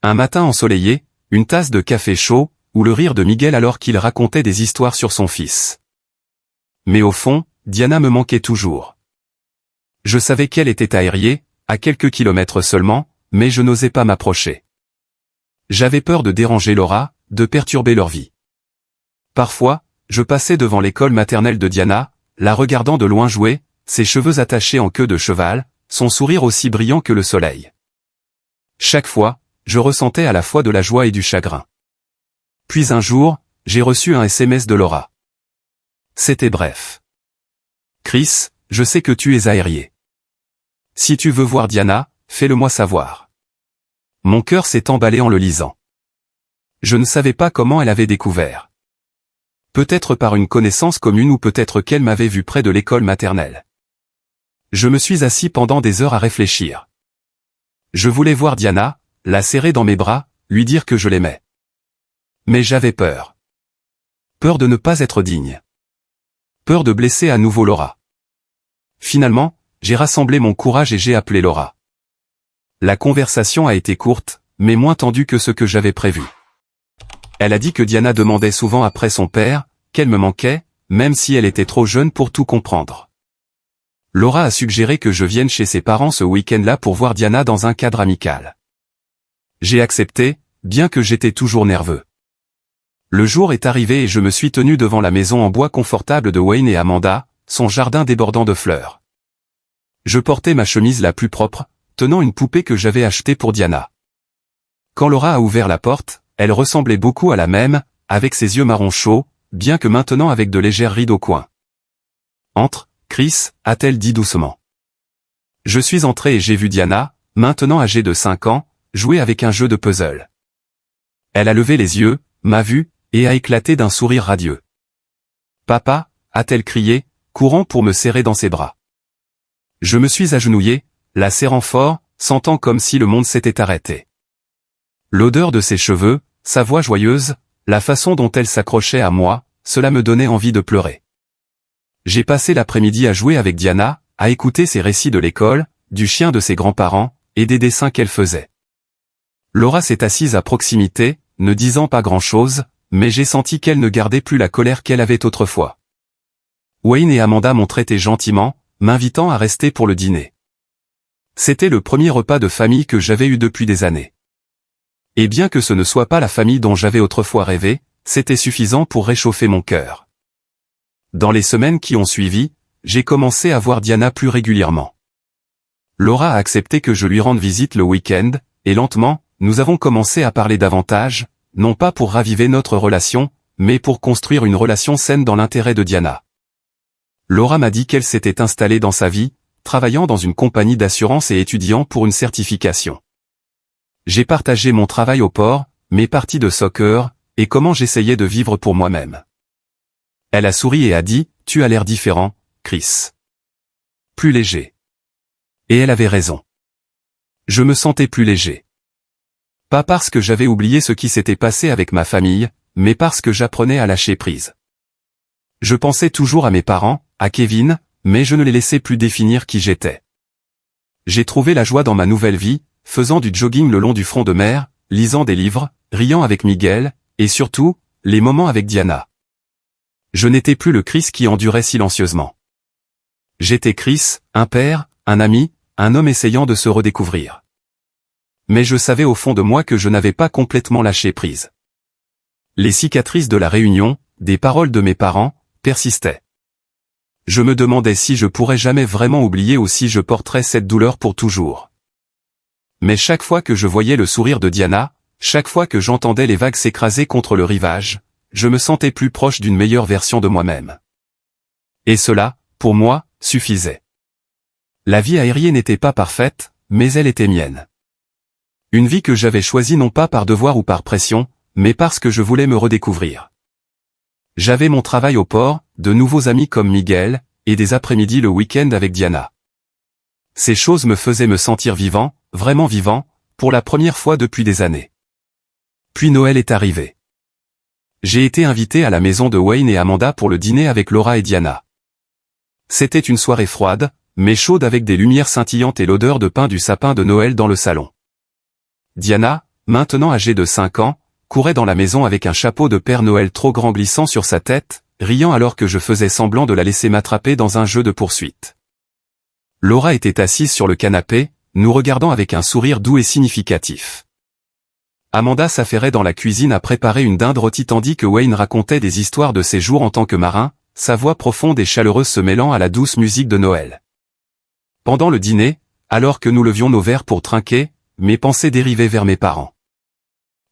Un matin ensoleillé, une tasse de café chaud, ou le rire de Miguel alors qu'il racontait des histoires sur son fils. Mais au fond, Diana me manquait toujours. Je savais qu'elle était à Erie, à quelques kilomètres seulement, mais je n'osais pas m'approcher. J'avais peur de déranger Laura, de perturber leur vie. Parfois, je passais devant l'école maternelle de Diana, la regardant de loin jouer, ses cheveux attachés en queue de cheval, son sourire aussi brillant que le soleil. Chaque fois, je ressentais à la fois de la joie et du chagrin. Puis un jour, j'ai reçu un SMS de Laura. C'était bref. Chris, je sais que tu es à Erie. Si tu veux voir Diana, fais-le-moi savoir. Mon cœur s'est emballé en le lisant. Je ne savais pas comment elle avait découvert. Peut-être par une connaissance commune ou peut-être qu'elle m'avait vu près de l'école maternelle. Je me suis assis pendant des heures à réfléchir. Je voulais voir Diana, la serrer dans mes bras, lui dire que je l'aimais. Mais j'avais peur. Peur de ne pas être digne. Peur de blesser à nouveau Laura. Finalement, j'ai rassemblé mon courage et j'ai appelé Laura. La conversation a été courte, mais moins tendue que ce que j'avais prévu. Elle a dit que Diana demandait souvent après son père, qu'elle me manquait, même si elle était trop jeune pour tout comprendre. Laura a suggéré que je vienne chez ses parents ce week-end-là pour voir Diana dans un cadre amical. J'ai accepté, bien que j'étais toujours nerveux. Le jour est arrivé et je me suis tenu devant la maison en bois confortable de Wayne et Amanda, son jardin débordant de fleurs. Je portais ma chemise la plus propre, tenant une poupée que j'avais achetée pour Diana. Quand Laura a ouvert la porte, elle ressemblait beaucoup à la même, avec ses yeux marron chaud, bien que maintenant avec de légères rides au coin. « Entre, Chris », a-t-elle dit doucement. Je suis entré et j'ai vu Diana, maintenant âgée de 5 ans, jouer avec un jeu de puzzle. Elle a levé les yeux, m'a vu, et a éclaté d'un sourire radieux. « Papa », a-t-elle crié, courant pour me serrer dans ses bras. Je me suis agenouillé, la serrant fort, sentant comme si le monde s'était arrêté. L'odeur de ses cheveux, sa voix joyeuse, la façon dont elle s'accrochait à moi, cela me donnait envie de pleurer. J'ai passé l'après-midi à jouer avec Diana, à écouter ses récits de l'école, du chien de ses grands-parents, et des dessins qu'elle faisait. Laura s'est assise à proximité, ne disant pas grand-chose, mais j'ai senti qu'elle ne gardait plus la colère qu'elle avait autrefois. Wayne et Amanda m'ont traité gentiment, m'invitant à rester pour le dîner. C'était le premier repas de famille que j'avais eu depuis des années. Et bien que ce ne soit pas la famille dont j'avais autrefois rêvé, c'était suffisant pour réchauffer mon cœur. Dans les semaines qui ont suivi, j'ai commencé à voir Diana plus régulièrement. Laura a accepté que je lui rende visite le week-end, et lentement, nous avons commencé à parler davantage, non pas pour raviver notre relation, mais pour construire une relation saine dans l'intérêt de Diana. Laura m'a dit qu'elle s'était installée dans sa vie, travaillant dans une compagnie d'assurance et étudiant pour une certification. J'ai partagé mon travail au port, mes parties de soccer, et comment j'essayais de vivre pour moi-même. Elle a souri et a dit, « Tu as l'air différent, Chris. Plus léger. » Et elle avait raison. Je me sentais plus léger. Pas parce que j'avais oublié ce qui s'était passé avec ma famille, mais parce que j'apprenais à lâcher prise. Je pensais toujours à mes parents, à Kevin, mais je ne les laissais plus définir qui j'étais. J'ai trouvé la joie dans ma nouvelle vie, faisant du jogging le long du front de mer, lisant des livres, riant avec Miguel, et surtout, les moments avec Diana. Je n'étais plus le Chris qui endurait silencieusement. J'étais Chris, un père, un ami, un homme essayant de se redécouvrir. Mais je savais au fond de moi que je n'avais pas complètement lâché prise. Les cicatrices de la réunion, des paroles de mes parents, persistaient. Je me demandais si je pourrais jamais vraiment oublier ou si je porterais cette douleur pour toujours. Mais chaque fois que je voyais le sourire de Diana, chaque fois que j'entendais les vagues s'écraser contre le rivage, je me sentais plus proche d'une meilleure version de moi-même. Et cela, pour moi, suffisait. La vie aérienne n'était pas parfaite, mais elle était mienne. Une vie que j'avais choisie non pas par devoir ou par pression, mais parce que je voulais me redécouvrir. J'avais mon travail au port, de nouveaux amis comme Miguel, et des après-midi le week-end avec Diana. Ces choses me faisaient me sentir vivant, vraiment vivant, pour la première fois depuis des années. Puis Noël est arrivé. J'ai été invité à la maison de Wayne et Amanda pour le dîner avec Laura et Diana. C'était une soirée froide, mais chaude avec des lumières scintillantes et l'odeur de pain du sapin de Noël dans le salon. Diana, maintenant âgée de 5 ans, courait dans la maison avec un chapeau de Père Noël trop grand glissant sur sa tête, riant alors que je faisais semblant de la laisser m'attraper dans un jeu de poursuite. Laura était assise sur le canapé, nous regardant avec un sourire doux et significatif. Amanda s'affairait dans la cuisine à préparer une dinde rôtie tandis que Wayne racontait des histoires de ses jours en tant que marin, sa voix profonde et chaleureuse se mêlant à la douce musique de Noël. Pendant le dîner, alors que nous levions nos verres pour trinquer, mes pensées dérivaient vers mes parents.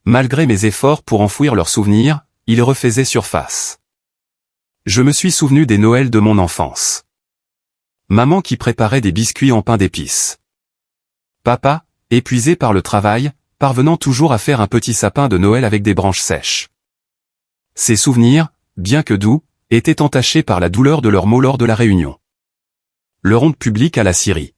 Malgré mes efforts pour enfouir leurs souvenirs, ils refaisaient surface. Je me suis souvenu des Noëls de mon enfance. Maman qui préparait des biscuits en pain d'épices. Papa, épuisé par le travail, parvenant toujours à faire un petit sapin de Noël avec des branches sèches. Ces souvenirs, bien que doux, étaient entachés par la douleur de leurs mots lors de la réunion. Le ronde public à la Syrie.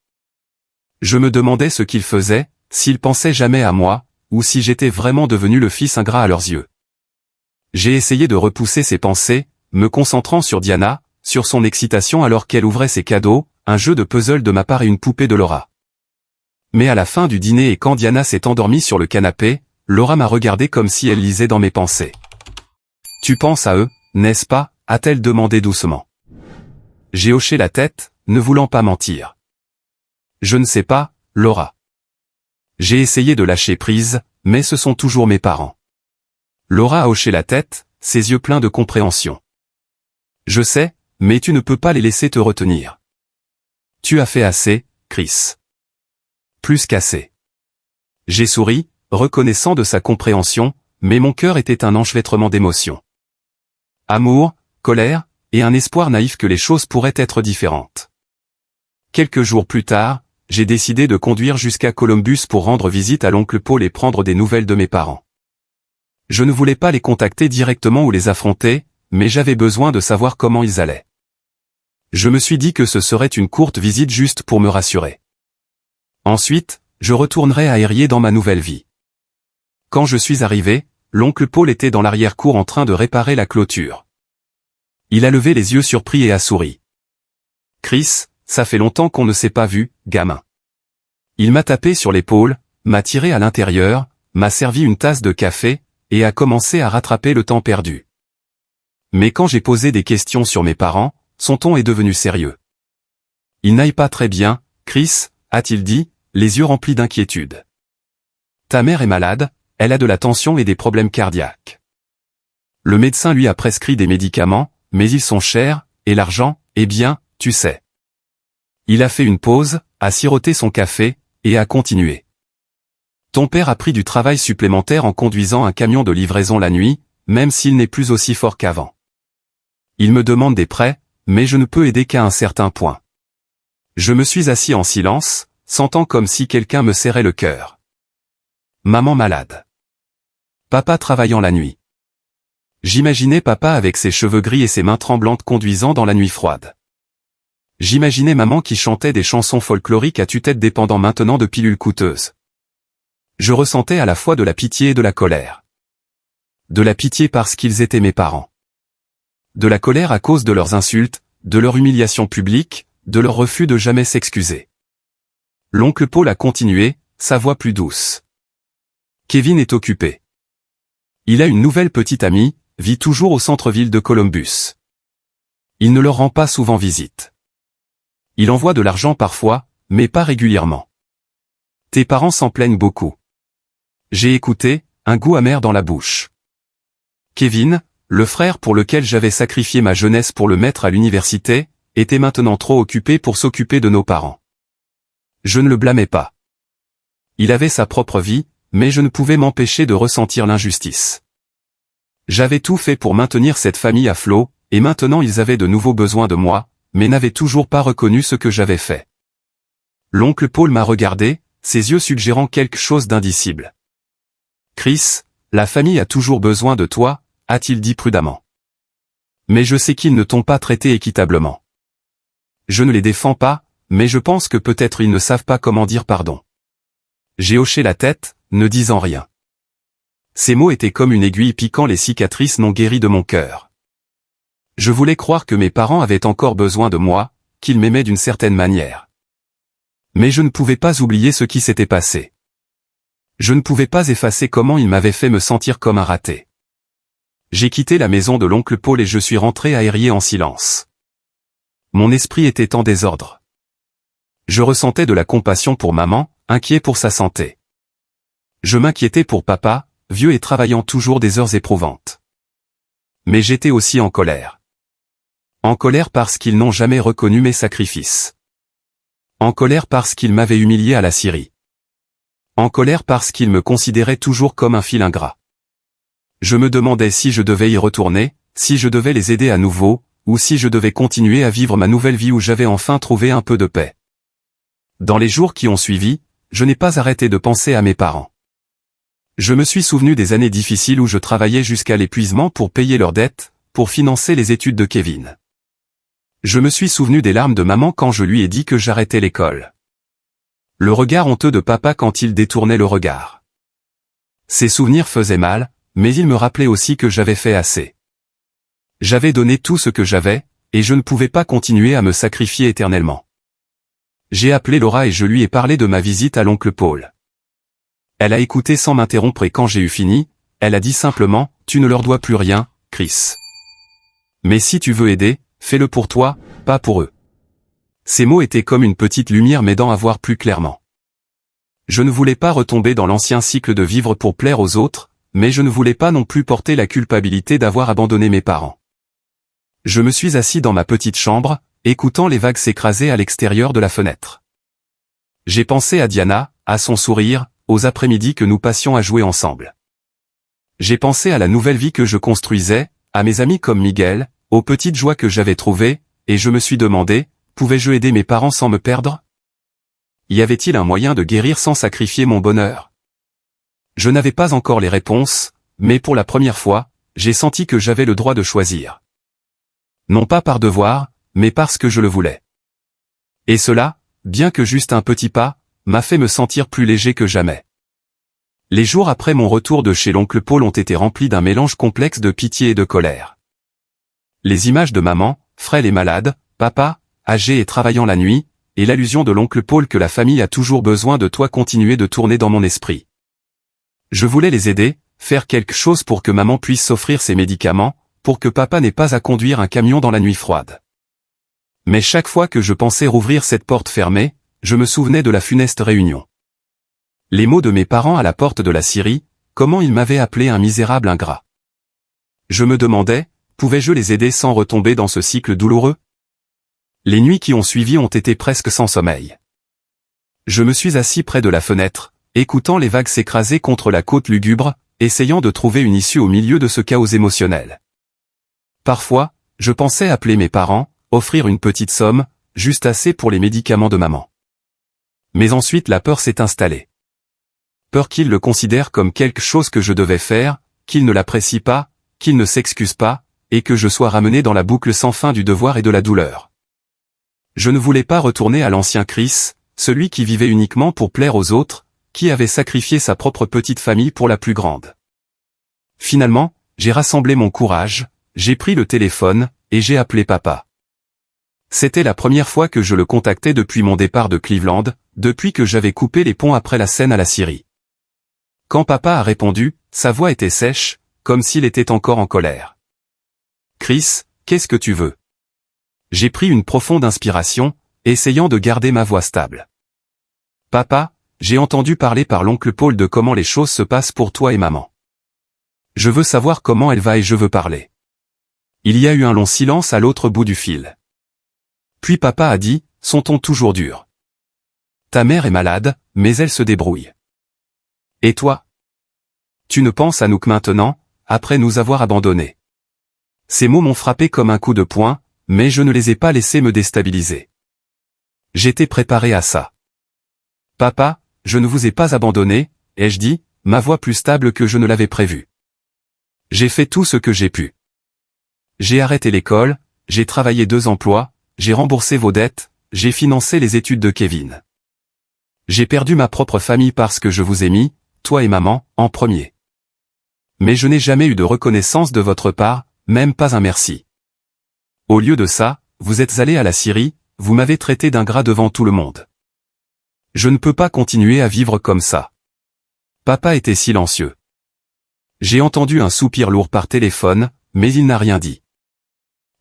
Je me demandais ce qu'ils faisaient, s'ils pensaient jamais à moi, ou si j'étais vraiment devenu le fils ingrat à leurs yeux. J'ai essayé de repousser ces pensées, me concentrant sur Diana, sur son excitation alors qu'elle ouvrait ses cadeaux, un jeu de puzzle de ma part et une poupée de Laura. Mais à la fin du dîner et quand Diana s'est endormie sur le canapé, Laura m'a regardé comme si elle lisait dans mes pensées. « Tu penses à eux, n'est-ce pas ?» a-t-elle demandé doucement. J'ai hoché la tête, ne voulant pas mentir. Je ne sais pas, Laura. J'ai essayé de lâcher prise, mais ce sont toujours mes parents. Laura a hoché la tête, ses yeux pleins de compréhension. Je sais, mais tu ne peux pas les laisser te retenir. Tu as fait assez, Chris. Plus qu'assez. J'ai souri, reconnaissant de sa compréhension, mais mon cœur était un enchevêtrement d'émotions. Amour, colère, et un espoir naïf que les choses pourraient être différentes. Quelques jours plus tard, j'ai décidé de conduire jusqu'à Columbus pour rendre visite à l'oncle Paul et prendre des nouvelles de mes parents. Je ne voulais pas les contacter directement ou les affronter, mais j'avais besoin de savoir comment ils allaient. Je me suis dit que ce serait une courte visite juste pour me rassurer. Ensuite, je retournerai à Erie dans ma nouvelle vie. Quand je suis arrivé, l'oncle Paul était dans l'arrière-cour en train de réparer la clôture. Il a levé les yeux surpris et a souri. « Chris, ça fait longtemps qu'on ne s'est pas vu, gamin. » Il m'a tapé sur l'épaule, m'a tiré à l'intérieur, m'a servi une tasse de café, et a commencé à rattraper le temps perdu. Mais quand j'ai posé des questions sur mes parents, son ton est devenu sérieux. « Ils n'aillent pas très bien, Chris, » a-t-il dit, les yeux remplis d'inquiétude. « Ta mère est malade, elle a de la tension et des problèmes cardiaques. Le médecin lui a prescrit des médicaments, mais ils sont chers, et l'argent, eh bien, tu sais. » Il a fait une pause, a siroté son café, et a continué. « Ton père a pris du travail supplémentaire en conduisant un camion de livraison la nuit, même s'il n'est plus aussi fort qu'avant. Il me demande des prêts, mais je ne peux aider qu'à un certain point. » Je me suis assis en silence, sentant comme si quelqu'un me serrait le cœur. Maman malade. Papa travaillant la nuit. J'imaginais papa avec ses cheveux gris et ses mains tremblantes conduisant dans la nuit froide. J'imaginais maman qui chantait des chansons folkloriques à tue-tête dépendant maintenant de pilules coûteuses. Je ressentais à la fois de la pitié et de la colère. De la pitié parce qu'ils étaient mes parents. De la colère à cause de leurs insultes, de leur humiliation publique, de leur refus de jamais s'excuser. L'oncle Paul a continué, sa voix plus douce. Kevin est occupé. Il a une nouvelle petite amie, vit toujours au centre-ville de Columbus. Il ne leur rend pas souvent visite. Il envoie de l'argent parfois, mais pas régulièrement. Tes parents s'en plaignent beaucoup. J'ai écouté, un goût amer dans la bouche. Kevin, le frère pour lequel j'avais sacrifié ma jeunesse pour le mettre à l'université, était maintenant trop occupé pour s'occuper de nos parents. Je ne le blâmais pas. Il avait sa propre vie, mais je ne pouvais m'empêcher de ressentir l'injustice. J'avais tout fait pour maintenir cette famille à flot, et maintenant ils avaient de nouveaux besoins de moi, mais n'avaient toujours pas reconnu ce que j'avais fait. L'oncle Paul m'a regardé, ses yeux suggérant quelque chose d'indicible. « Chris, la famille a toujours besoin de toi, » a-t-il dit prudemment. « Mais je sais qu'ils ne t'ont pas traité équitablement. Je ne les défends pas, mais je pense que peut-être ils ne savent pas comment dire pardon. » J'ai hoché la tête, ne disant rien. Ces mots étaient comme une aiguille piquant les cicatrices non guéries de mon cœur. Je voulais croire que mes parents avaient encore besoin de moi, qu'ils m'aimaient d'une certaine manière. Mais je ne pouvais pas oublier ce qui s'était passé. Je ne pouvais pas effacer comment ils m'avaient fait me sentir comme un raté. J'ai quitté la maison de l'oncle Paul et je suis rentré à Erie en silence. Mon esprit était en désordre. Je ressentais de la compassion pour maman, inquiet pour sa santé. Je m'inquiétais pour papa, vieux et travaillant toujours des heures éprouvantes. Mais j'étais aussi en colère. En colère parce qu'ils n'ont jamais reconnu mes sacrifices. En colère parce qu'ils m'avaient humilié à la Syrie. En colère parce qu'ils me considéraient toujours comme un fil ingrat. Je me demandais si je devais y retourner, si je devais les aider à nouveau, ou si je devais continuer à vivre ma nouvelle vie où j'avais enfin trouvé un peu de paix. Dans les jours qui ont suivi, je n'ai pas arrêté de penser à mes parents. Je me suis souvenu des années difficiles où je travaillais jusqu'à l'épuisement pour payer leurs dettes, pour financer les études de Kevin. Je me suis souvenu des larmes de maman quand je lui ai dit que j'arrêtais l'école. Le regard honteux de papa quand il détournait le regard. Ces souvenirs faisaient mal, mais ils me rappelaient aussi que j'avais fait assez. J'avais donné tout ce que j'avais, et je ne pouvais pas continuer à me sacrifier éternellement. J'ai appelé Laura et je lui ai parlé de ma visite à l'oncle Paul. Elle a écouté sans m'interrompre et quand j'ai eu fini, elle a dit simplement, « Tu ne leur dois plus rien, Chris. Mais si tu veux aider, fais-le pour toi, pas pour eux. » Ces mots étaient comme une petite lumière m'aidant à voir plus clairement. Je ne voulais pas retomber dans l'ancien cycle de vivre pour plaire aux autres, mais je ne voulais pas non plus porter la culpabilité d'avoir abandonné mes parents. Je me suis assis dans ma petite chambre, écoutant les vagues s'écraser à l'extérieur de la fenêtre. J'ai pensé à Diana, à son sourire, aux après-midi que nous passions à jouer ensemble. J'ai pensé à la nouvelle vie que je construisais, à mes amis comme Miguel, aux petites joies que j'avais trouvées, et je me suis demandé, pouvais-je aider mes parents sans me perdre? Y avait-il un moyen de guérir sans sacrifier mon bonheur? Je n'avais pas encore les réponses, mais pour la première fois, j'ai senti que j'avais le droit de choisir. Non pas par devoir, mais parce que je le voulais. Et cela, bien que juste un petit pas, m'a fait me sentir plus léger que jamais. Les jours après mon retour de chez l'oncle Paul ont été remplis d'un mélange complexe de pitié et de colère. Les images de maman, frêle et malade, papa, âgé et travaillant la nuit, et l'allusion de l'oncle Paul que la famille a toujours besoin de toi continuaient de tourner dans mon esprit. Je voulais les aider, faire quelque chose pour que maman puisse s'offrir ses médicaments, pour que papa n'ait pas à conduire un camion dans la nuit froide. Mais chaque fois que je pensais rouvrir cette porte fermée, je me souvenais de la funeste réunion. Les mots de mes parents à la porte de la scierie, comment ils m'avaient appelé un misérable ingrat. Je me demandais, pouvais-je les aider sans retomber dans ce cycle douloureux? Les nuits qui ont suivi ont été presque sans sommeil. Je me suis assis près de la fenêtre, écoutant les vagues s'écraser contre la côte lugubre, essayant de trouver une issue au milieu de ce chaos émotionnel. Parfois, je pensais appeler mes parents, offrir une petite somme, juste assez pour les médicaments de maman. Mais ensuite la peur s'est installée. Peur qu'ils le considèrent comme quelque chose que je devais faire, qu'ils ne l'apprécient pas, qu'ils ne s'excusent pas, et que je sois ramené dans la boucle sans fin du devoir et de la douleur. Je ne voulais pas retourner à l'ancien Chris, celui qui vivait uniquement pour plaire aux autres, qui avait sacrifié sa propre petite famille pour la plus grande. Finalement, j'ai rassemblé mon courage, j'ai pris le téléphone, et j'ai appelé papa. C'était la première fois que je le contactais depuis mon départ de Cleveland, depuis que j'avais coupé les ponts après la scène à la scierie. Quand papa a répondu, sa voix était sèche, comme s'il était encore en colère. « Chris, qu'est-ce que tu veux ?» J'ai pris une profonde inspiration, essayant de garder ma voix stable. « Papa, j'ai entendu parler par l'oncle Paul de comment les choses se passent pour toi et maman. Je veux savoir comment elle va et je veux parler. » Il y a eu un long silence à l'autre bout du fil. Puis papa a dit, son ton toujours dur. « Ta mère est malade, mais elle se débrouille. Et toi? Tu ne penses à nous que maintenant, après nous avoir abandonnés. » Ces mots m'ont frappé comme un coup de poing, mais je ne les ai pas laissés me déstabiliser. J'étais préparé à ça. « Papa, je ne vous ai pas abandonné, ai-je dit, ma voix plus stable que je ne l'avais prévu. J'ai fait tout ce que j'ai pu. J'ai arrêté l'école, j'ai travaillé 2 emplois, j'ai remboursé vos dettes, j'ai financé les études de Kevin. J'ai perdu ma propre famille parce que je vous ai mis, toi et maman, en premier. Mais je n'ai jamais eu de reconnaissance de votre part, même pas un merci. Au lieu de ça, vous êtes allé à la scierie, vous m'avez traité d'ingrat devant tout le monde. Je ne peux pas continuer à vivre comme ça. » Papa était silencieux. J'ai entendu un soupir lourd par téléphone, mais il n'a rien dit.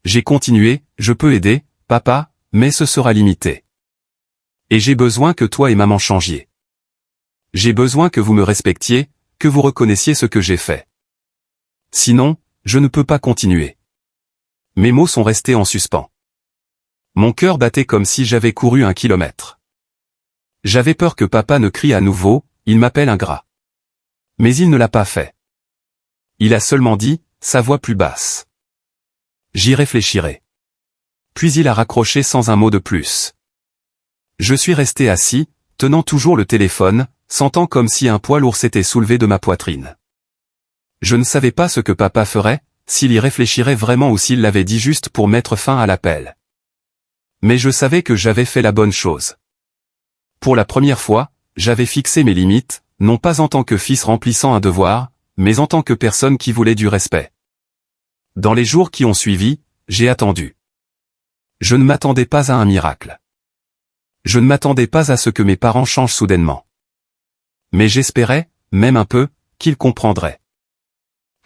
J'ai continué, « Je peux aider, papa, mais ce sera limité. Et j'ai besoin que toi et maman changiez. J'ai besoin que vous me respectiez, que vous reconnaissiez ce que j'ai fait. Sinon, je ne peux pas continuer. » Mes mots sont restés en suspens. Mon cœur battait comme si j'avais couru 1 kilomètre. J'avais peur que papa ne crie à nouveau, « Il m'appelle ingrat. » Mais il ne l'a pas fait. Il a seulement dit, sa voix plus basse. « J'y réfléchirai. » Puis il a raccroché sans un mot de plus. Je suis resté assis, tenant toujours le téléphone, sentant comme si un poids lourd s'était soulevé de ma poitrine. Je ne savais pas ce que papa ferait, s'il y réfléchirait vraiment ou s'il l'avait dit juste pour mettre fin à l'appel. Mais je savais que j'avais fait la bonne chose. Pour la première fois, j'avais fixé mes limites, non pas en tant que fils remplissant un devoir, mais en tant que personne qui voulait du respect. Dans les jours qui ont suivi, j'ai attendu. Je ne m'attendais pas à un miracle. Je ne m'attendais pas à ce que mes parents changent soudainement. Mais j'espérais, même un peu, qu'ils comprendraient.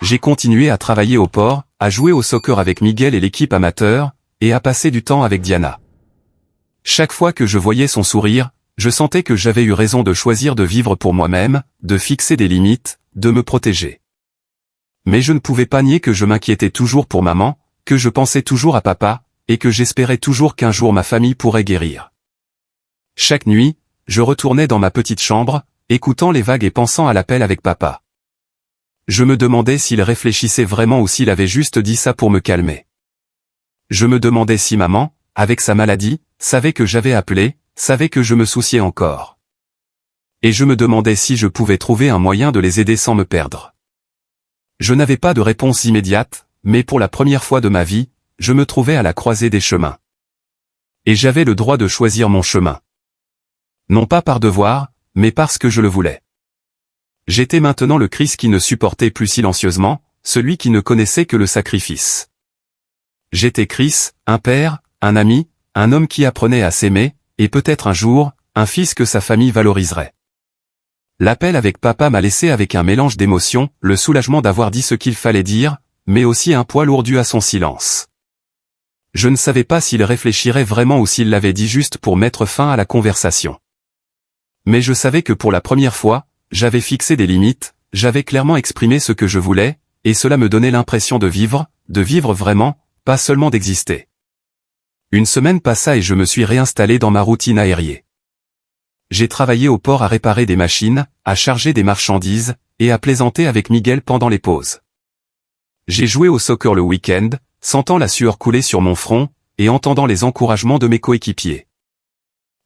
J'ai continué à travailler au port, à jouer au soccer avec Miguel et l'équipe amateur, et à passer du temps avec Diana. Chaque fois que je voyais son sourire, je sentais que j'avais eu raison de choisir de vivre pour moi-même, de fixer des limites, de me protéger. Mais je ne pouvais pas nier que je m'inquiétais toujours pour maman, que je pensais toujours à papa, et que j'espérais toujours qu'un jour ma famille pourrait guérir. Chaque nuit, je retournais dans ma petite chambre, écoutant les vagues et pensant à l'appel avec papa. Je me demandais s'il réfléchissait vraiment ou s'il avait juste dit ça pour me calmer. Je me demandais si maman, avec sa maladie, savait que j'avais appelé, savait que je me souciais encore. Et je me demandais si je pouvais trouver un moyen de les aider sans me perdre. Je n'avais pas de réponse immédiate, mais pour la première fois de ma vie, je me trouvais à la croisée des chemins. Et j'avais le droit de choisir mon chemin. Non pas par devoir, mais parce que je le voulais. J'étais maintenant le Christ qui ne supportait plus silencieusement, celui qui ne connaissait que le sacrifice. J'étais Chris, un père, un ami, un homme qui apprenait à s'aimer, et peut-être un jour, un fils que sa famille valoriserait. L'appel avec papa m'a laissé avec un mélange d'émotions, le soulagement d'avoir dit ce qu'il fallait dire, mais aussi un poids lourd dû à son silence. Je ne savais pas s'il réfléchirait vraiment ou s'il l'avait dit juste pour mettre fin à la conversation. Mais je savais que pour la première fois, j'avais fixé des limites, j'avais clairement exprimé ce que je voulais, et cela me donnait l'impression de vivre vraiment, pas seulement d'exister. Une semaine passa et je me suis réinstallé dans ma routine aérienne. J'ai travaillé au port à réparer des machines, à charger des marchandises, et à plaisanter avec Miguel pendant les pauses. J'ai joué au soccer le week-end, sentant la sueur couler sur mon front, et entendant les encouragements de mes coéquipiers.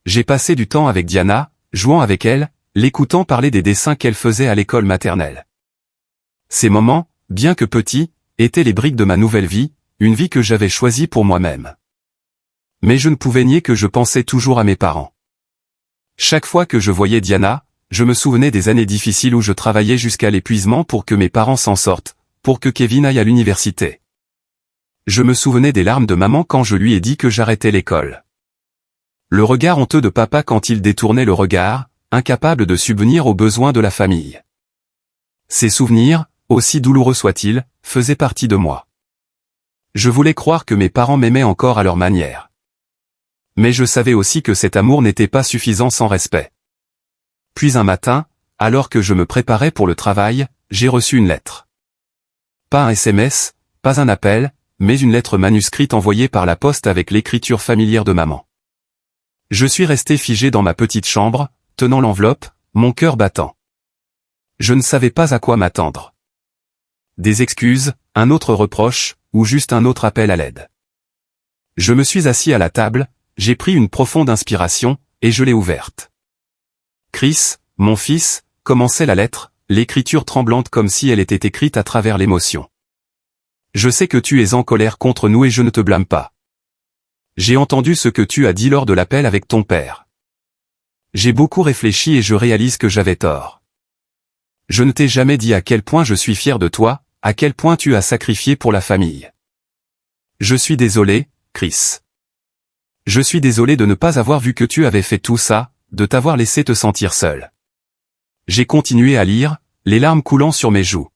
J'ai passé du temps avec Diana, jouant avec elle, l'écoutant parler des dessins qu'elle faisait à l'école maternelle. Ces moments, bien que petits, étaient les briques de ma nouvelle vie, une vie que j'avais choisie pour moi-même. Mais je ne pouvais nier que je pensais toujours à mes parents. Chaque fois que je voyais Diana, je me souvenais des années difficiles où je travaillais jusqu'à l'épuisement pour que mes parents s'en sortent, pour que Kevin aille à l'université. Je me souvenais des larmes de maman quand je lui ai dit que j'arrêtais l'école. Le regard honteux de papa quand il détournait le regard, incapable de subvenir aux besoins de la famille. Ces souvenirs, aussi douloureux soient-ils, faisaient partie de moi. Je voulais croire que mes parents m'aimaient encore à leur manière. Mais je savais aussi que cet amour n'était pas suffisant sans respect. Puis un matin, alors que je me préparais pour le travail, j'ai reçu une lettre. Pas un SMS, pas un appel, mais une lettre manuscrite envoyée par la poste avec l'écriture familière de maman. Je suis resté figé dans ma petite chambre, tenant l'enveloppe, mon cœur battant. Je ne savais pas à quoi m'attendre. Des excuses, un autre reproche, ou juste un autre appel à l'aide. Je me suis assis à la table, j'ai pris une profonde inspiration, et je l'ai ouverte. Chris, mon fils, commençait la lettre, l'écriture tremblante comme si elle était écrite à travers l'émotion. Je sais que tu es en colère contre nous et je ne te blâme pas. J'ai entendu ce que tu as dit lors de l'appel avec ton père. J'ai beaucoup réfléchi et je réalise que j'avais tort. Je ne t'ai jamais dit à quel point je suis fier de toi, à quel point tu as sacrifié pour la famille. Je suis désolé, Chris. Je suis désolé de ne pas avoir vu que tu avais fait tout ça, de t'avoir laissé te sentir seul. J'ai continué à lire, les larmes coulant sur mes joues.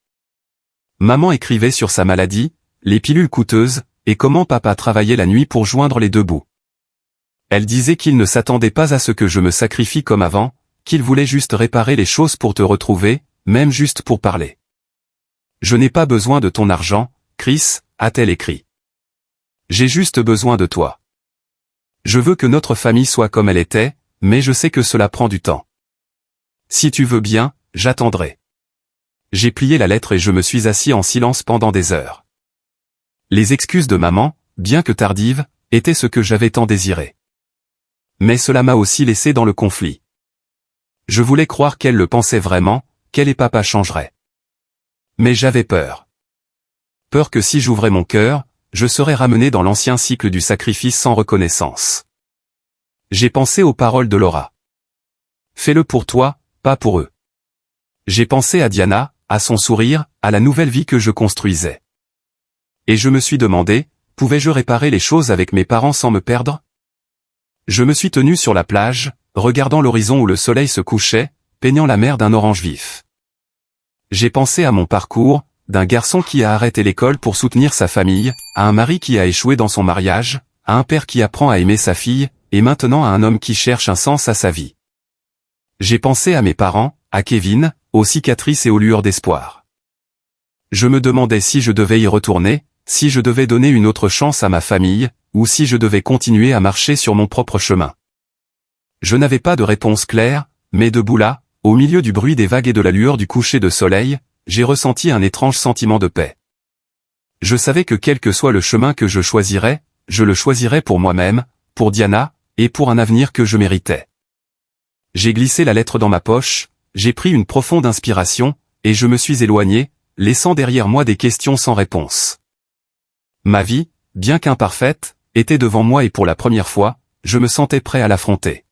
Maman écrivait sur sa maladie, les pilules coûteuses, et comment papa travaillait la nuit pour joindre les deux bouts. Elle disait qu'il ne s'attendait pas à ce que je me sacrifie comme avant, qu'il voulait juste réparer les choses pour te retrouver, même juste pour parler. Je n'ai pas besoin de ton argent, Chris, a-t-elle écrit. J'ai juste besoin de toi. Je veux que notre famille soit comme elle était, mais je sais que cela prend du temps. Si tu veux bien, j'attendrai. J'ai plié la lettre et je me suis assis en silence pendant des heures. Les excuses de maman, bien que tardives, étaient ce que j'avais tant désiré. Mais cela m'a aussi laissé dans le conflit. Je voulais croire qu'elle le pensait vraiment, qu'elle et papa changeraient. Mais j'avais peur. Peur que si j'ouvrais mon cœur, je serais ramené dans l'ancien cycle du sacrifice sans reconnaissance. J'ai pensé aux paroles de Laura. Fais-le pour toi, pas pour eux. J'ai pensé à Diana, à son sourire, à la nouvelle vie que je construisais. Et je me suis demandé, pouvais-je réparer les choses avec mes parents sans me perdre? Je me suis tenu sur la plage, regardant l'horizon où le soleil se couchait, peignant la mer d'un orange vif. J'ai pensé à mon parcours, d'un garçon qui a arrêté l'école pour soutenir sa famille, à un mari qui a échoué dans son mariage, à un père qui apprend à aimer sa fille, et maintenant à un homme qui cherche un sens à sa vie. J'ai pensé à mes parents, à Kevin, aux cicatrices et aux lueurs d'espoir. Je me demandais si je devais y retourner, si je devais donner une autre chance à ma famille, ou si je devais continuer à marcher sur mon propre chemin. Je n'avais pas de réponse claire, mais debout là, au milieu du bruit des vagues et de la lueur du coucher de soleil, j'ai ressenti un étrange sentiment de paix. Je savais que quel que soit le chemin que je le choisirais pour moi-même, pour Diana, et pour un avenir que je méritais. J'ai glissé la lettre dans ma poche, j'ai pris une profonde inspiration, et je me suis éloigné, laissant derrière moi des questions sans réponse. Ma vie, bien qu'imparfaite, était devant moi et pour la première fois, je me sentais prêt à l'affronter.